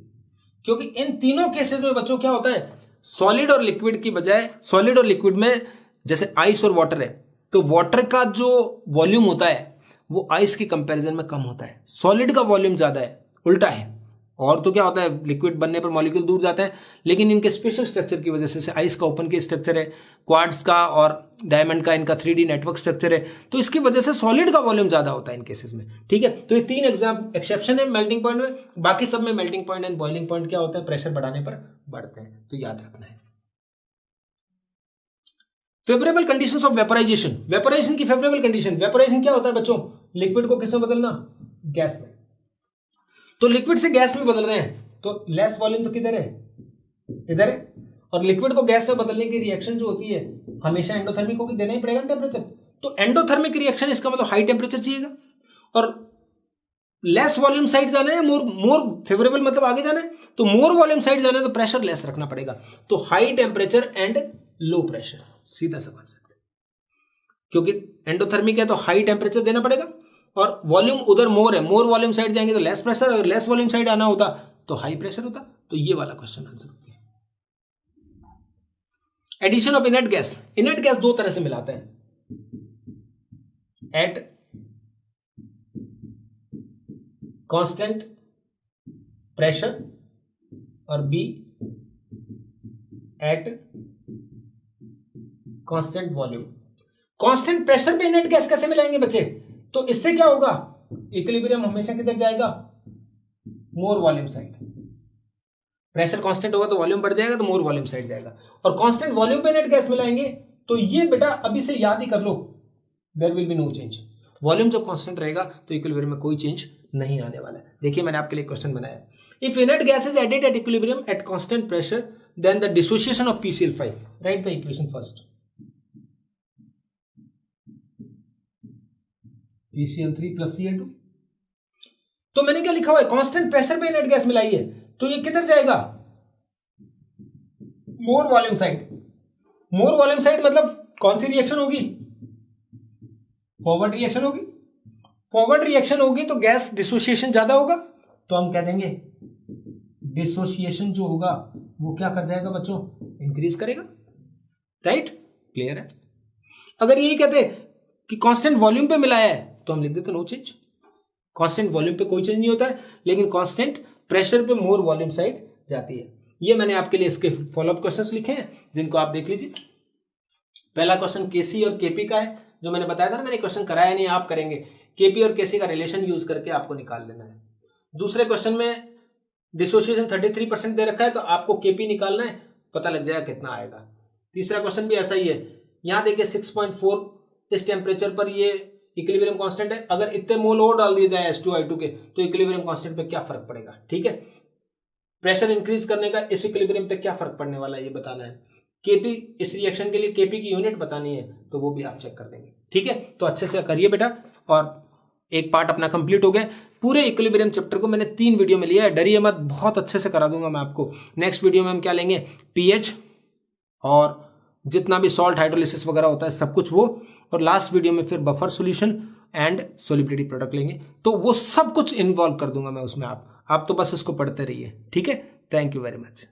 क्योंकि इन तीनों केसेस में बच्चों क्या होता है, सॉलिड और लिक्विड की बजाय, सॉलिड और लिक्विड में जैसे आइस और वाटर है तो वाटर का जो वॉल्यूम होता है वो आइस की कंपैरिजन में कम होता है, सॉलिड का वॉल्यूम ज्यादा है, उल्टा है। और तो क्या होता है, लिक्विड बनने पर मॉलिक्यूल दूर जाते हैं, लेकिन इनके स्पेशल स्ट्रक्चर की वजह से, आइस का ओपन के स्ट्रक्चर है, क्वार्ट्ज का और डायमंड का इनका 3D नेटवर्क स्ट्रक्चर है, तो इसकी वजह से सॉलिड का वॉल्यूम ज्यादा होता है इन केसेस में, ठीक है। तो ये 3 एक्सेप्शन है मेल्टिंग पॉइंट में, बाकी सब में melting point and boiling point क्या होता है, प्रेशर बढ़ाने पर बढ़ते हैं, तो याद रखना है। Favourable conditions of vaporisation, vaporisation की फेवरेबल कंडीशन, वेपोराइजेशन क्या होता है बच्चों, लिक्विड को किसमें बदलना, गैस में। तो लिक्विड से गैस में बदल रहे हैं तो लेस वॉल्यूम तो किधर है, इधर है, और लिक्विड को गैस में बदलने की रिएक्शन जो होती है हमेशा एंडोथर्मिक होगी, देना ही पड़ेगा टेम्परेचर। तो एंडोथर्मिक रिएक्शन इसका मतलब हाई टेम्परेचर चाहिएगा, और लेस वॉल्यूम साइड जाना है, मोर फेवरेबल मतलब आगे जाना है, तो मोर वॉल्यूम साइड जाना है तो प्रेशर लेस रखना पड़ेगा। तो high temperature and low pressure, सीधा समझ सकते हैं। क्योंकि एंडोथर्मिक है तो हाई टेम्परेचर देना पड़ेगा, और वॉल्यूम उधर मोर है, मोर वॉल्यूम साइड जाएंगे तो लेस प्रेशर, अगर लेस वॉल्यूम साइड आना होता तो हाई प्रेशर होता। तो ये वाला क्वेश्चन आंसर होता है। Addition of inert gas, inert gas 2 तरह से मिलाते हैं, एट कांस्टेंट प्रेशर और B at constant volume. Constant pressure पे इनर्ट गैस कैसे मिलाएंगे बच्चे, तो इससे क्या होगा, इक्विलिब्रियम हमेशा किधर जाएगा, more volume side. Pressure constant होगा तो वॉल्यूम बढ़ जाएगा तो मोर वॉल्यूम साइड जाएगा, और कांस्टेंट वॉल्यूम पे इनर्ट गैस मिलाएंगे तो ये बेटा अभी से याद ही कर लो, there will be no change. Volume जब कांस्टेंट रहेगा तो इक्विलिब्रियम में कोई चेंज नहीं आने वाला है। देखिए मैंने आपके लिए क्वेश्चन बनाया, if inert gas is added at equilibrium at constant pressure then the dissociation of PCl5, write the equation first. PCl3 plus Cl2, तो मैंने क्या लिखा हुआ है, कांस्टेंट प्रेशर पे इनर्ट गैस मिलाई है तो ये किधर जाएगा, more volume side. More volume side मतलब कौन सी रिएक्शन होगी, फॉरवर्ड रिएक्शन होगी। फॉरवर्ड रिएक्शन होगी तो गैस डिसोसिएशन ज्यादा होगा, तो हम कह देंगे डिसोसिएशन जो होगा वो क्या कर जाएगा बच्चों, इंक्रीज करेगा, राइट, क्लियर है। अगर यही कहते कि कांस्टेंट वॉल्यूम पे मिलाया है तो हम लिख देते नो चेंज, कांस्टेंट वॉल्यूम पे कोई चेंज नहीं होता है, लेकिन कांस्टेंट प्रेशर पे मोर वॉल्यूम साइड जाती है। ये मैंने आपके लिए इसके फॉलोअप क्वेश्चंस लिखे हैं जिनको आप देख लीजिए। पहला क्वेश्चन केसी और केपी का है, जो मैंने बताया था ना, मैंने क्वेश्चन कराया नहीं, आप करेंगे। केपी और केसी का रिलेशन यूज करके आपको निकाल लेना है। दूसरे क्वेश्चन में डिसोसिएशन 33% दे रखा है, तो आपको केपी निकालना है, पता लग जाएगा कितना आएगा। तीसरा क्वेश्चन भी ऐसा ही है, यहां देखिए 6.4 इस टेम्परेचर पर ये इक्विलिब्रियम कांस्टेंट है, अगर इतने मोल और डाल दिए जाए H2O2 के तो इक्विलिब्रियम कांस्टेंट पे क्या फर्क पड़ेगा, ठीक है। प्रेशर इंक्रीज करने का इस इक्विलिब्रियम पे क्या फर्क पड़ने वाला है ये बताना है। केपी, इस रिएक्शन के लिए केपी की यूनिट बतानी है, तो वो भी आप चेक कर देंगे, ठीक है। तो अच्छे से करिए बेटा, और एक पार्ट अपना कंप्लीट हो गया। पूरे इक्विलिब्रियम चैप्टर को मैंने 3 वीडियो में लिया है, डरिए मत, बहुत अच्छे से करा दूंगा मैं आपको। नेक्स्ट वीडियो में हम क्या लेंगे, पीएच और जितना भी सॉल्ट हाइड्रोलिसिस वगैरह होता है सब कुछ वो, और लास्ट वीडियो में फिर buffer solution and solubility product लेंगे, तो वो सब कुछ इन्वॉल्व कर दूंगा मैं उसमें। आप तो बस इसको पढ़ते रहिए, ठीक है। Thank you very much.